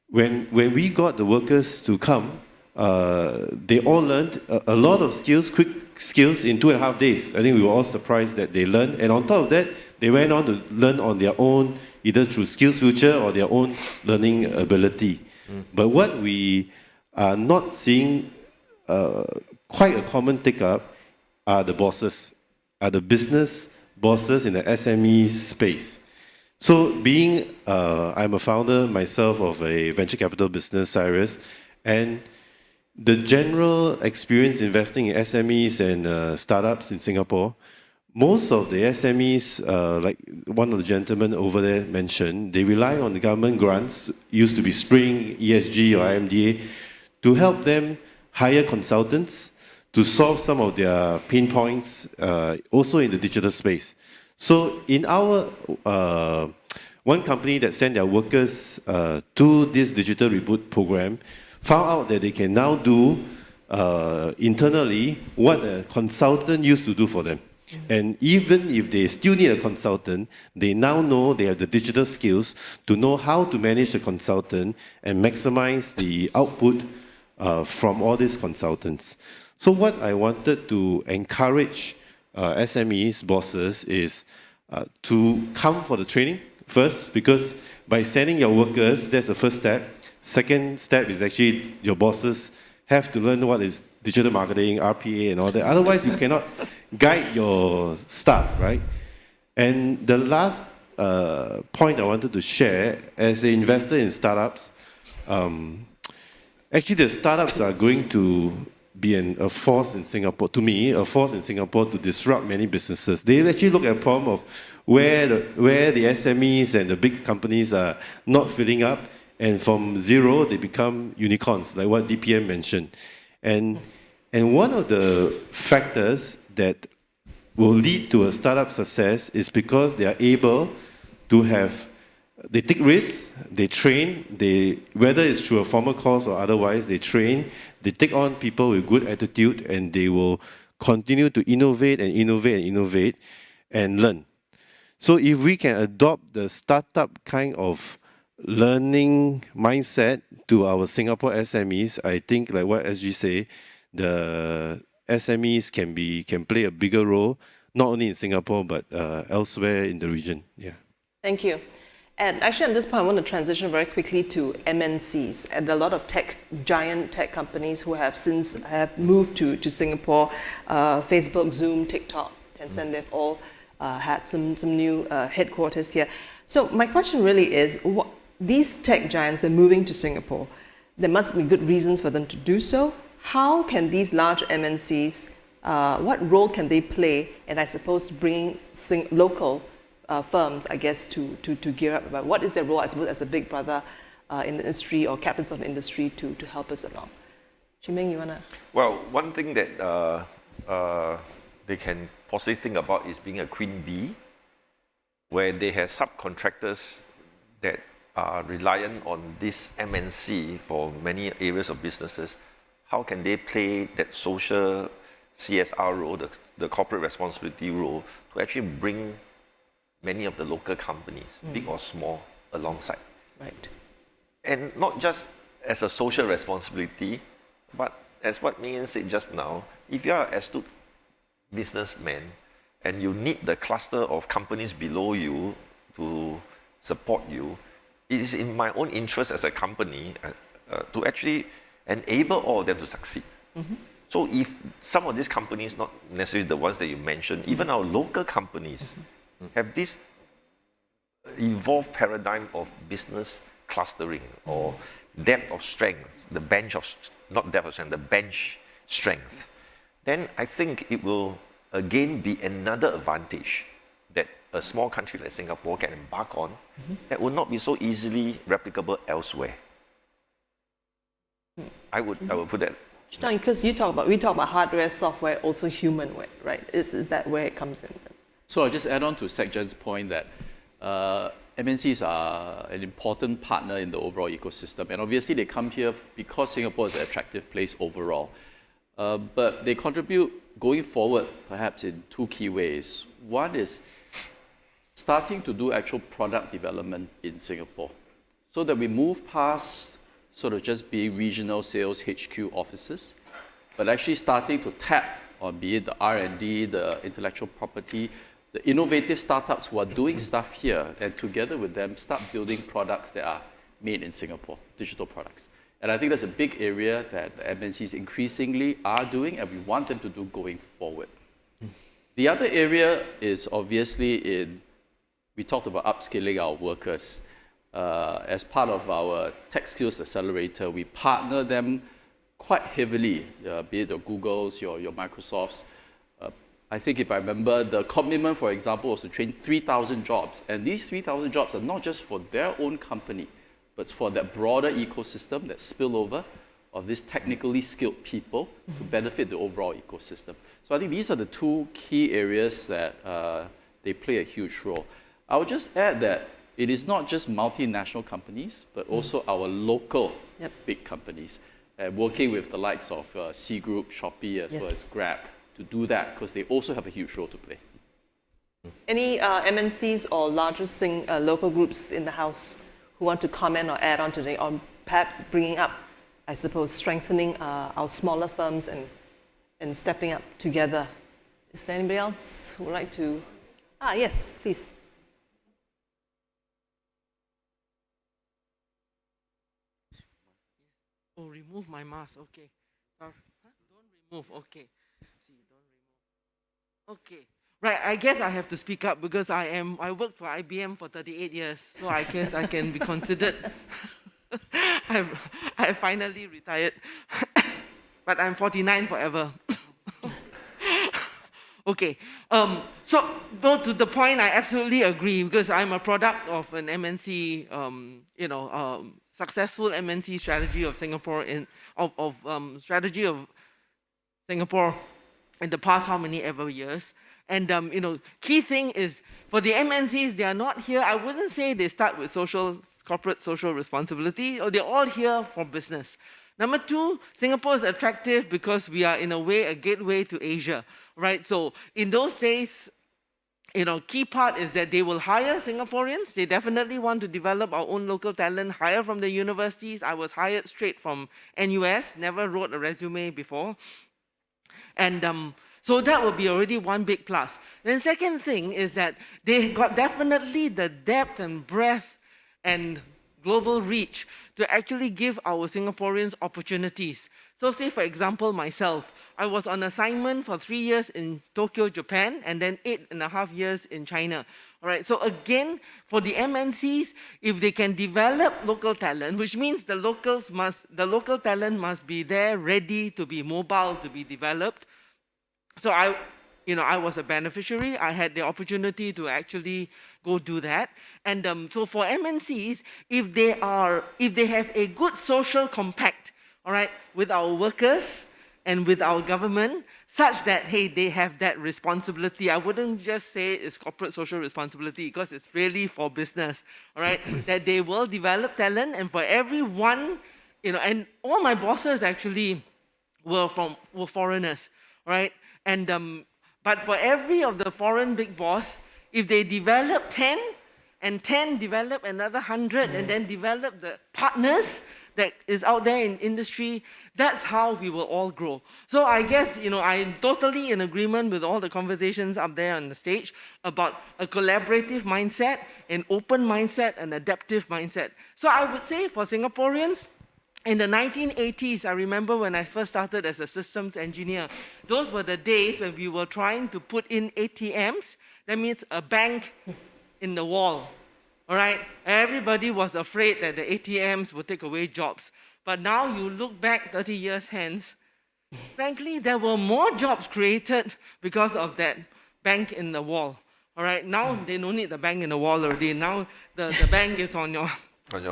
When we got the workers to come, they all learned a lot of skills, quick skills in 2.5 days. I think we were all surprised that they learned. And on top of that, they went on to learn on their own, either through SkillsFuture or their own learning ability. But what we are not seeing quite a common take-up are the bosses, are the business bosses in the SME space. So being, I'm a founder myself of a venture capital business, Cyrus, and the general experience investing in SMEs and startups in Singapore, most of the SMEs, like one of the gentlemen over there mentioned, they rely on the government grants, used to be Spring, ESG or IMDA, to help them hire consultants to solve some of their pain points, also in the digital space. So in our one company that sent their workers to this digital reboot program found out that they can now do internally what a consultant used to do for them. And even if they still need a consultant, they now know they have the digital skills to know how to manage the consultant and maximize the output from all these consultants. So what I wanted to encourage SMEs, bosses, is to come for the training first, because by sending your workers, that's the first step. Second step is actually your bosses have to learn what is digital marketing, RPA, and all that. Otherwise, you cannot guide your staff, right? And the last point I wanted to share, as an investor in startups, actually the startups are going to be a force in Singapore, to me, a force in Singapore to disrupt many businesses. They actually look at a problem of where the SMEs and the big companies are not filling up, and from zero, they become unicorns, like what DPM mentioned. And one of the factors that will lead to a startup success is because they are able to have, they take risks, they train, whether it's through a formal course or otherwise, they train, they take on people with good attitude, and they will continue to innovate and innovate and innovate and learn. So if we can adopt the startup kind of learning mindset to our Singapore SMEs, I think, like what SG say, the SMEs can play a bigger role, not only in Singapore, but elsewhere in the region. Yeah. Thank you. And actually, at this point, I want to transition very quickly to MNCs and a lot of giant tech companies who have since moved to Singapore. Facebook, Zoom, TikTok, Tencent, they've all had some new headquarters here. So my question really is, these tech giants are moving to Singapore. There must be good reasons for them to do so. How can these large MNCs, what role can they play, and I suppose bringing local firms, I guess, to gear up about what is their role, I suppose, as a big brother in the industry or captains of the industry to help us along? Chimeng, you wanna? Well, one thing that they can possibly think about is being a queen bee, where they have subcontractors that are reliant on this MNC for many areas of businesses. How can they play that social CSR role, the corporate responsibility role, to actually bring many of the local companies, big or small, alongside? Right. And not just as a social responsibility, but as what Megan said just now, if you are an astute businessman and you need the cluster of companies below you to support you, it is in my own interest as a company to actually enable all of them to succeed. So if some of these companies, not necessarily the ones that you mentioned, even our local companies have this evolved paradigm of business clustering or depth of strength, the bench of, not depth of strength, the bench strength, then I think it will again be another advantage that a small country like Singapore can embark on that will not be so easily replicable elsewhere. I would put that. Because we talk about hardware, software, also humanware, right? Is that where it comes in? So I'll just add on to Sekjan's point that MNCs are an important partner in the overall ecosystem. And obviously they come here because Singapore is an attractive place overall. But they contribute going forward perhaps in two key ways. One is starting to do actual product development in Singapore so that we move past sort of just being regional sales HQ offices, but actually starting to tap on be it the R&D, the intellectual property, the innovative startups who are doing stuff here, and together with them start building products that are made in Singapore, digital products. And I think that's a big area that the MNCs increasingly are doing and we want them to do going forward. The other area is obviously we talked about upskilling our workers. As part of our Tech Skills Accelerator, we partner them quite heavily, be it the Googles, your Microsofts. I think if I remember, the commitment, for example, was to train 3,000 jobs. And these 3,000 jobs are not just for their own company, but it's for that broader ecosystem, that spillover of these technically skilled people to benefit the overall ecosystem. So I think these are the two key areas that they play a huge role. I would just add that it is not just multinational companies, but also our local big companies, working with the likes of C Group, Shopee, as well as Grab, to do that, because they also have a huge role to play. Any MNCs or larger local groups in the House who want to comment or add on today, or perhaps bringing up, I suppose, strengthening our smaller firms and stepping up together? Is there anybody else who would like to? Yes, please. Oh, remove my mask. Okay. Sorry. Don't remove. Okay. See, don't remove. Okay. Right. I guess I have to speak up because I worked for IBM for 38 years, so I guess I can be considered. I finally retired, but I'm 49 forever. Okay. So, though to the point, I absolutely agree because I'm a product of an MNC, successful MNC strategy of Singapore strategy of Singapore in the past how many ever years. And key thing is for the MNCs, they are not here. I wouldn't say they start with corporate social responsibility, or they're all here for business. Number two, Singapore is attractive because we are in a way a gateway to Asia, right? So in those days, key part is that they will hire Singaporeans. They definitely want to develop our own local talent, hire from the universities. I was hired straight from NUS, never wrote a resume before. And so that will be already one big plus. Then second thing is that they got definitely the depth and breadth and global reach to actually give our Singaporeans opportunities. So say, for example, myself, I was on assignment for 3 years in Tokyo, Japan, and then 8.5 years in China. All right, so again, for the MNCs, if they can develop local talent, which means the local talent must be there, ready to be mobile, to be developed. So I was a beneficiary. I had the opportunity to actually go do that. And so for MNCs, if they have a good social compact all right, with our workers and with our government, such that, hey, they have that responsibility. I wouldn't just say it's corporate social responsibility, because it's really for business, all right, that they will develop talent, and for everyone, and all my bosses actually were foreigners, right? And but for every of the foreign big boss, if they develop 10, and 10 develop another 100, and then develop the partners that is out there in industry, that's how we will all grow. So I guess, I'm totally in agreement with all the conversations up there on the stage about a collaborative mindset, an open mindset, an adaptive mindset. So I would say for Singaporeans, in the 1980s, I remember when I first started as a systems engineer, those were the days when we were trying to put in ATMs. That means a bank in the wall, all right? Everybody was afraid that the ATMs would take away jobs. But now you look back 30 years hence, frankly, there were more jobs created because of that bank in the wall, all right? Now they don't need the bank in the wall already. Now the bank is on your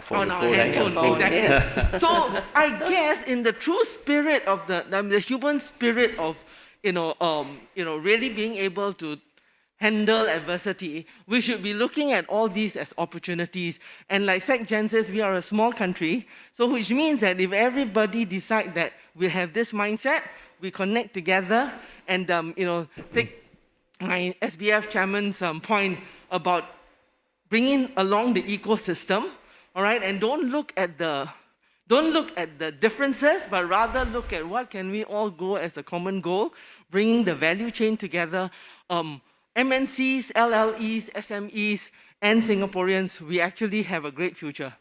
phone. On our handphone, exactly. Yes. So I guess in the true spirit of the human spirit of really being able to handle adversity, we should be looking at all these as opportunities. And like Sec Gen says, we are a small country, so which means that if everybody decide that we have this mindset, we connect together, and take my SBF chairman's point about bringing along the ecosystem. All right, and don't look at the differences, but rather look at what can we all go as a common goal, bringing the value chain together. MNCs, LLEs, SMEs, and Singaporeans, we actually have a great future.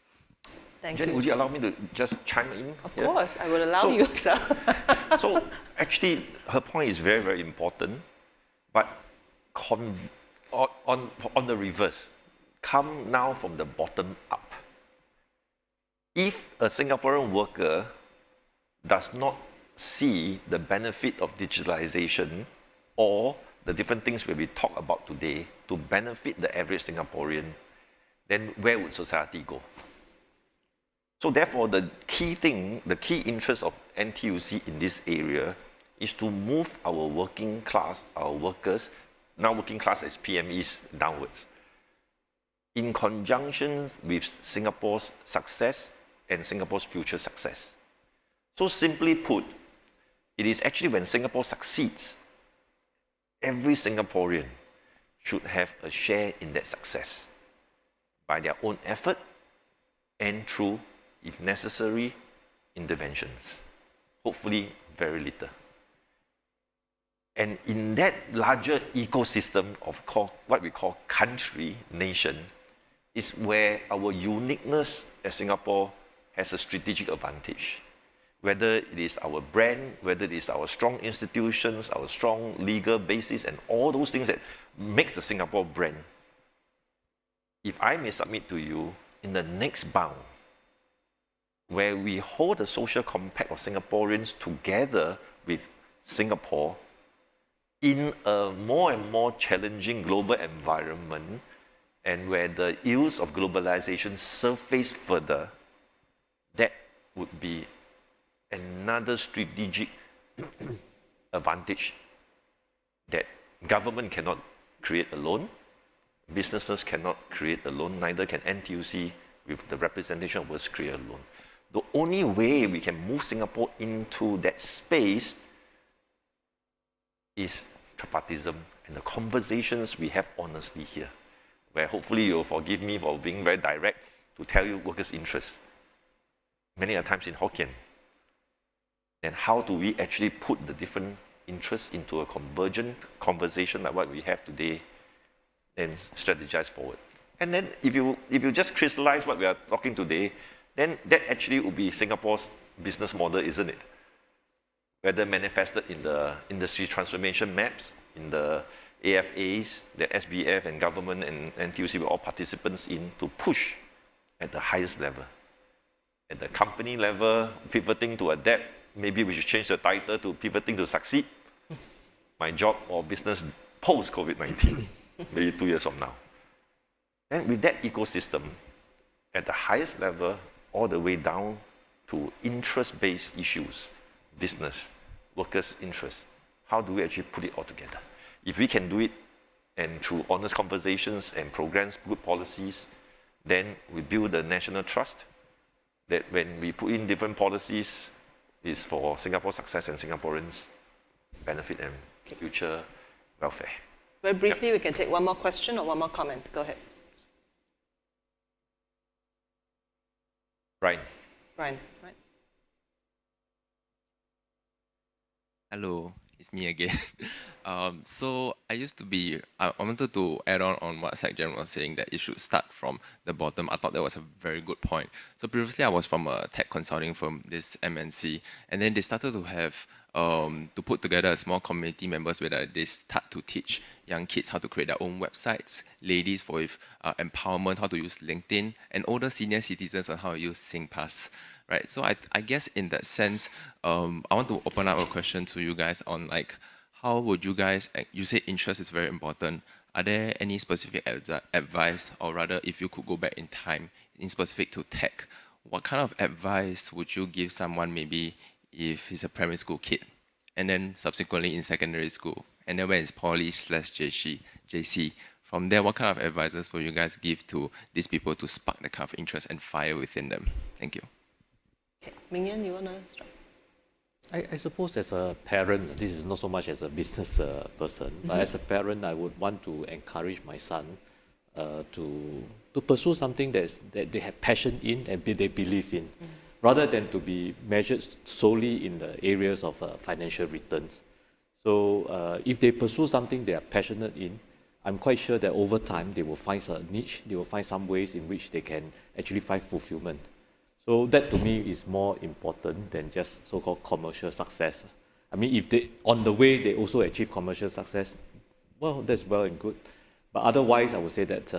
Thank Jen, you. would you allow me to just chime in? Of course, I will allow you, sir. So actually, her point is very, very important, but on the reverse, come now from the bottom up. If a Singaporean worker does not see the benefit of digitalization or the different things we talk about today to benefit the average Singaporean, then where would society go? So therefore, the key interest of NTUC in this area is to move our working class, our workers, now working class as PMEs, downwards, in conjunction with Singapore's success and Singapore's future success. So simply put, it is actually when Singapore succeeds, every Singaporean should have a share in that success by their own effort and through, if necessary, interventions. Hopefully, very little. And in that larger ecosystem of what we call country, nation, is where our uniqueness as Singapore has a strategic advantage. Whether it is our brand, whether it is our strong institutions, our strong legal basis, and all those things that makes the Singapore brand. If I may submit to you, in the next bound, where we hold the social compact of Singaporeans together with Singapore in a more and more challenging global environment, and where the ills of globalization surface further, that would be another strategic advantage that government cannot create alone, businesses cannot create alone, neither can NTUC with the representation of us create alone. The only way we can move Singapore into that space is tripartism and the conversations we have honestly here, where hopefully you'll forgive me for being very direct to tell you workers' interests, many a times in Hokkien. Then how do we actually put the different interests into a convergent conversation like what we have today and strategize forward? And then if you just crystallize what we are talking today, then that actually would be Singapore's business model, isn't it? Whether manifested in the industry transformation maps, in the AFAs, the SBF and government and NTUC were all participants in to push at the highest level. At the company level, pivoting to adapt, maybe we should change the title to pivoting to succeed. My job or business post-COVID-19, maybe 2 years from now. And with that ecosystem, at the highest level, all the way down to interest-based issues, business, workers' interest. How do we actually put it all together? If we can do it and through honest conversations and programs, good policies, then we build the national trust that when we put in different policies, is for Singapore's success and Singaporeans' benefit and future welfare. Very briefly, we can take one more question or one more comment. Go ahead. Brian. Brian, right? Hello, it's me again. So I wanted to add on what Secgen was saying, that it should start from the bottom. I thought that was a very good point. So previously I was from a tech consulting firm, this MNC, and then they started to have, to put together a small community members where they start to teach young kids how to create their own websites, ladies for empowerment, how to use LinkedIn, and older senior citizens on how to use SingPass. Right, so I guess in that sense, I want to open up a question to you guys on like, how would you guys, you say interest is very important. Are there any specific advice, or rather if you could go back in time, in specific to tech, what kind of advice would you give someone maybe if he's a primary school kid, and then subsequently in secondary school, and then when it's poly/JC, from there, what kind of advices will you guys give to these people to spark the kind of interest and fire within them? Thank you. Okay, Ming Yan, you want to start? I suppose as a parent, this is not so much as a business person, but as a parent, I would want to encourage my son to pursue something that they have passion in and they believe in, rather than to be measured solely in the areas of financial returns. So if they pursue something they are passionate in, I'm quite sure that over time they will find a niche, they will find some ways in which they can actually find fulfillment. So that to me is more important than just so-called commercial success. I mean, if they, on the way they also achieve commercial success, well, that's well and good. But otherwise, I would say that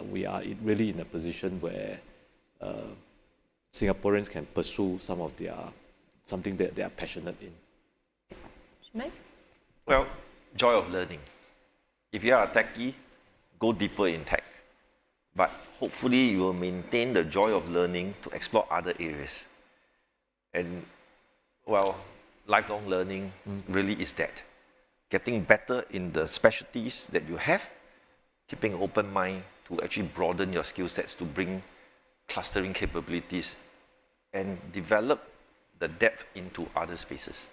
we are really in a position where Singaporeans can pursue something that they are passionate in. Mike? Well, joy of learning. If you are a techie, go deeper in tech. But hopefully you will maintain the joy of learning to explore other areas. And well, lifelong learning really is that. Getting better in the specialties that you have, keeping an open mind to actually broaden your skill sets to bring clustering capabilities and develop the depth into other spaces.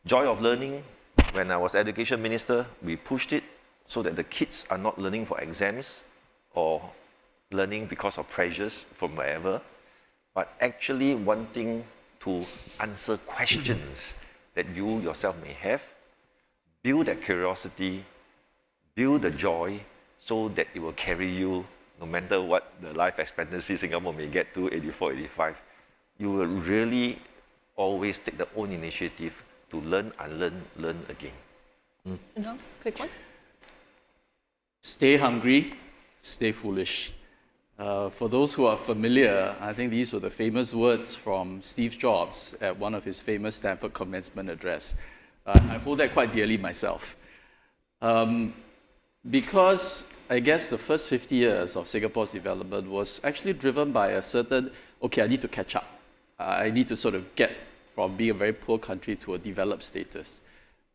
Joy of learning, when I was education minister, we pushed it so that the kids are not learning for exams or learning because of pressures from wherever, but actually wanting to answer questions that you yourself may have, build that curiosity, build the joy, so that it will carry you no matter what the life expectancy Singapore may get to, 84, 85. You will really always take the own initiative to learn, unlearn, learn again. No, quick one. Stay hungry, stay foolish. For those who are familiar, I think these were the famous words from Steve Jobs at one of his famous Stanford commencement address. I hold that quite dearly myself. Because I guess the first 50 years of Singapore's development was actually driven by a certain, okay, I need to catch up. I need to sort of get from being a very poor country to a developed status.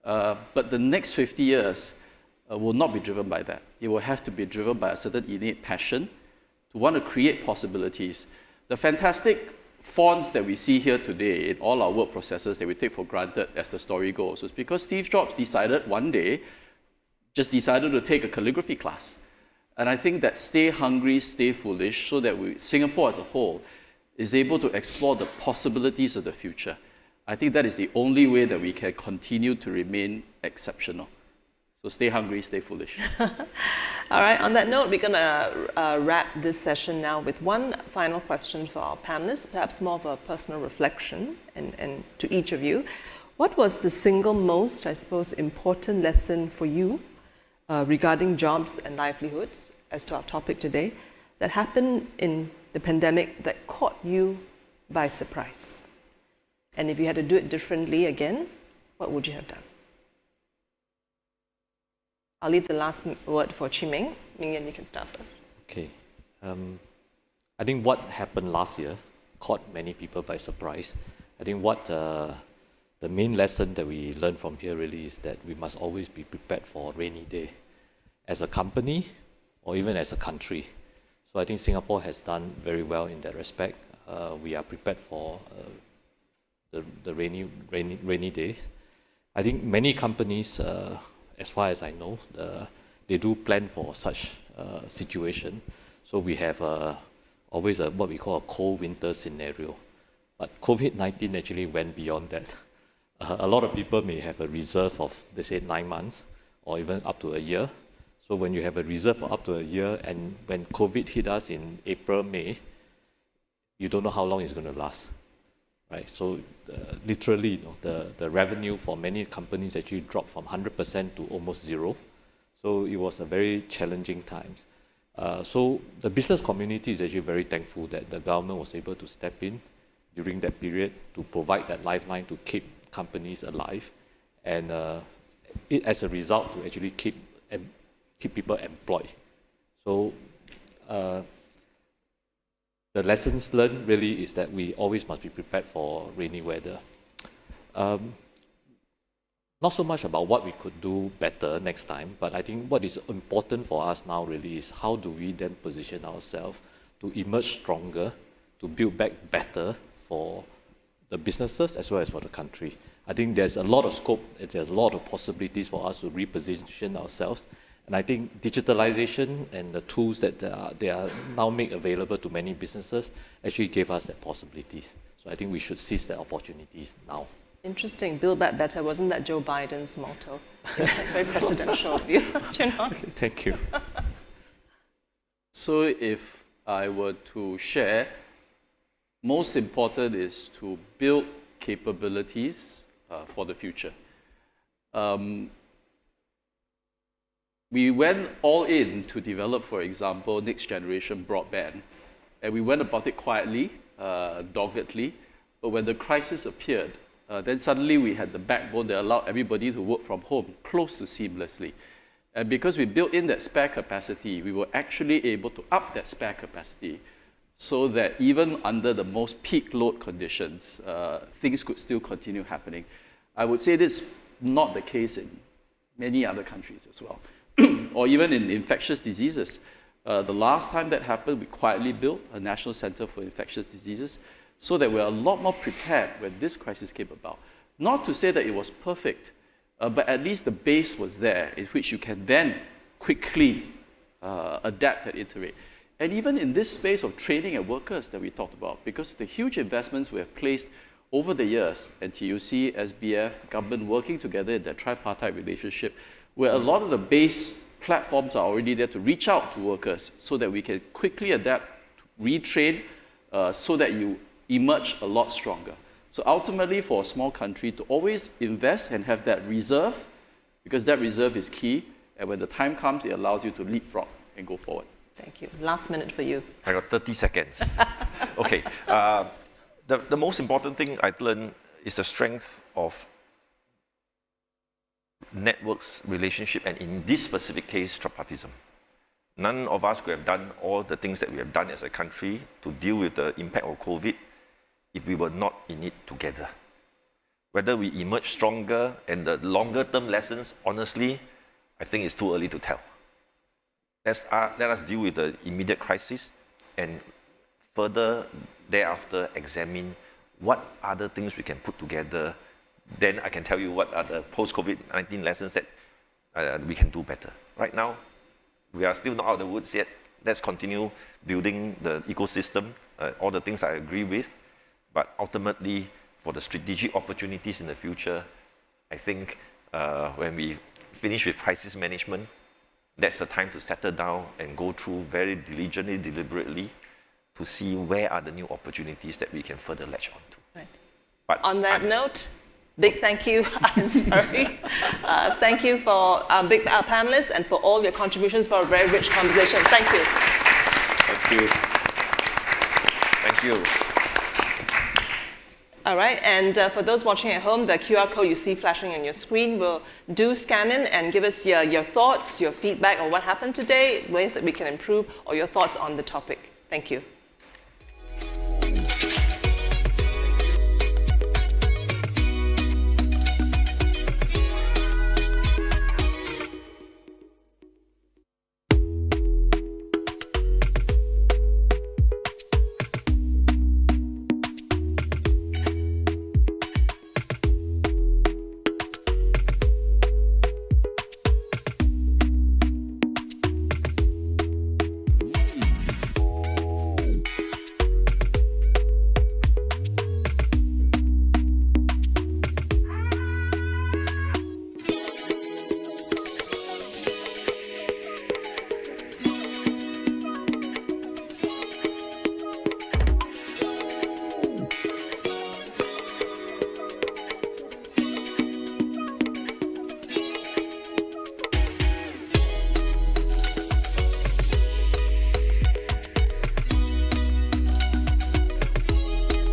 But the next 50 years will not be driven by that. It will have to be driven by a certain innate passion to want to create possibilities. The fantastic fonts that we see here today in all our work processes that we take for granted as the story goes was because Steve Jobs decided one day, just decided to take a calligraphy class. And I think that stay hungry, stay foolish, so that Singapore as a whole is able to explore the possibilities of the future. I think that is the only way that we can continue to remain exceptional. So stay hungry, stay foolish. All right, on that note, we're going to wrap this session now with one final question for our panelists, perhaps more of a personal reflection and to each of you. What was the single most, I suppose, important lesson for you regarding jobs and livelihoods, as to our topic today, that happened in the pandemic that caught you by surprise? And if you had to do it differently again, what would you have done? I'll leave the last word for Chi Ming. Ming Yan, you can start first. Okay. I think what happened last year caught many people by surprise. I think what the main lesson that we learned from here really is that we must always be prepared for a rainy day as a company or even as a country. So I think Singapore has done very well in that respect. We are prepared for the rainy days. I think many companies, as far as I know, they do plan for such situation. So we have always what we call a cold winter scenario. But COVID-19 actually went beyond that. A lot of people may have a reserve of, they say, 9 months or even up to a year. So when you have a reserve for up to a year, and when COVID hit us in April, May, you don't know how long it's going to last, right? So literally, the revenue for many companies actually dropped from 100% to almost zero. So it was a very challenging times. So the business community is actually very thankful that the government was able to step in during that period to provide that lifeline to keep companies alive, and as a result to actually keep people employed. So the lessons learned really is that we always must be prepared for rainy weather. Not so much about what we could do better next time, but I think what is important for us now really is how do we then position ourselves to emerge stronger, to build back better for the businesses as well as for the country. I think there's a lot of scope, there's a lot of possibilities for us to reposition ourselves. And I think digitalization and the tools that they are now made available to many businesses actually gave us that possibilities. So I think we should seize the opportunities now. Interesting. Build back better. Wasn't that Joe Biden's motto? Very presidential of you. Thank you. So if I were to share, most important is to build capabilities for the future. We went all in to develop, for example, next generation broadband. And we went about it quietly, doggedly. But when the crisis appeared, then suddenly we had the backbone that allowed everybody to work from home close to seamlessly. And because we built in that spare capacity, we were actually able to up that spare capacity so that even under the most peak load conditions, things could still continue happening. I would say this is not the case in many other countries as well, or even in infectious diseases. The last time that happened, we quietly built a National Center for Infectious Diseases so that we're a lot more prepared when this crisis came about. Not to say that it was perfect, but at least the base was there in which you can then quickly adapt and iterate. And even in this space of training and workers that we talked about, because the huge investments we have placed over the years, NTUC, SBF, government working together in that tripartite relationship, where a lot of the base platforms are already there to reach out to workers so that we can quickly adapt, retrain, so that you emerge a lot stronger. So ultimately, for a small country to always invest and have that reserve, because that reserve is key, and when the time comes, it allows you to leapfrog and go forward. Thank you. Last minute for you. I got 30 seconds. Okay. The most important thing I learned is the strength of networks, relationship, and in this specific case, tripartism. None of us could have done all the things that we have done as a country to deal with the impact of COVID if we were not in it together. Whether we emerge stronger and the longer term lessons, honestly, I think it's too early to tell. Let us deal with the immediate crisis and further thereafter examine what other things we can put together. Then I can tell you what are the post-COVID-19 lessons that we can do better. Right now, we are still not out of the woods yet. Let's continue building the ecosystem, all the things I agree with. But ultimately, for the strategic opportunities in the future, I think when we finish with crisis management, that's the time to settle down and go through very diligently, deliberately, to see where are the new opportunities that we can further latch onto. Right. But on that note, big thank you. I'm sorry. Thank you for our panelists and for all your contributions for a very rich conversation. Thank you. Thank you. Thank you. All right, and for those watching at home, the QR code you see flashing on your screen will do scan in and give us your thoughts, your feedback on what happened today, ways that we can improve, or your thoughts on the topic. Thank you.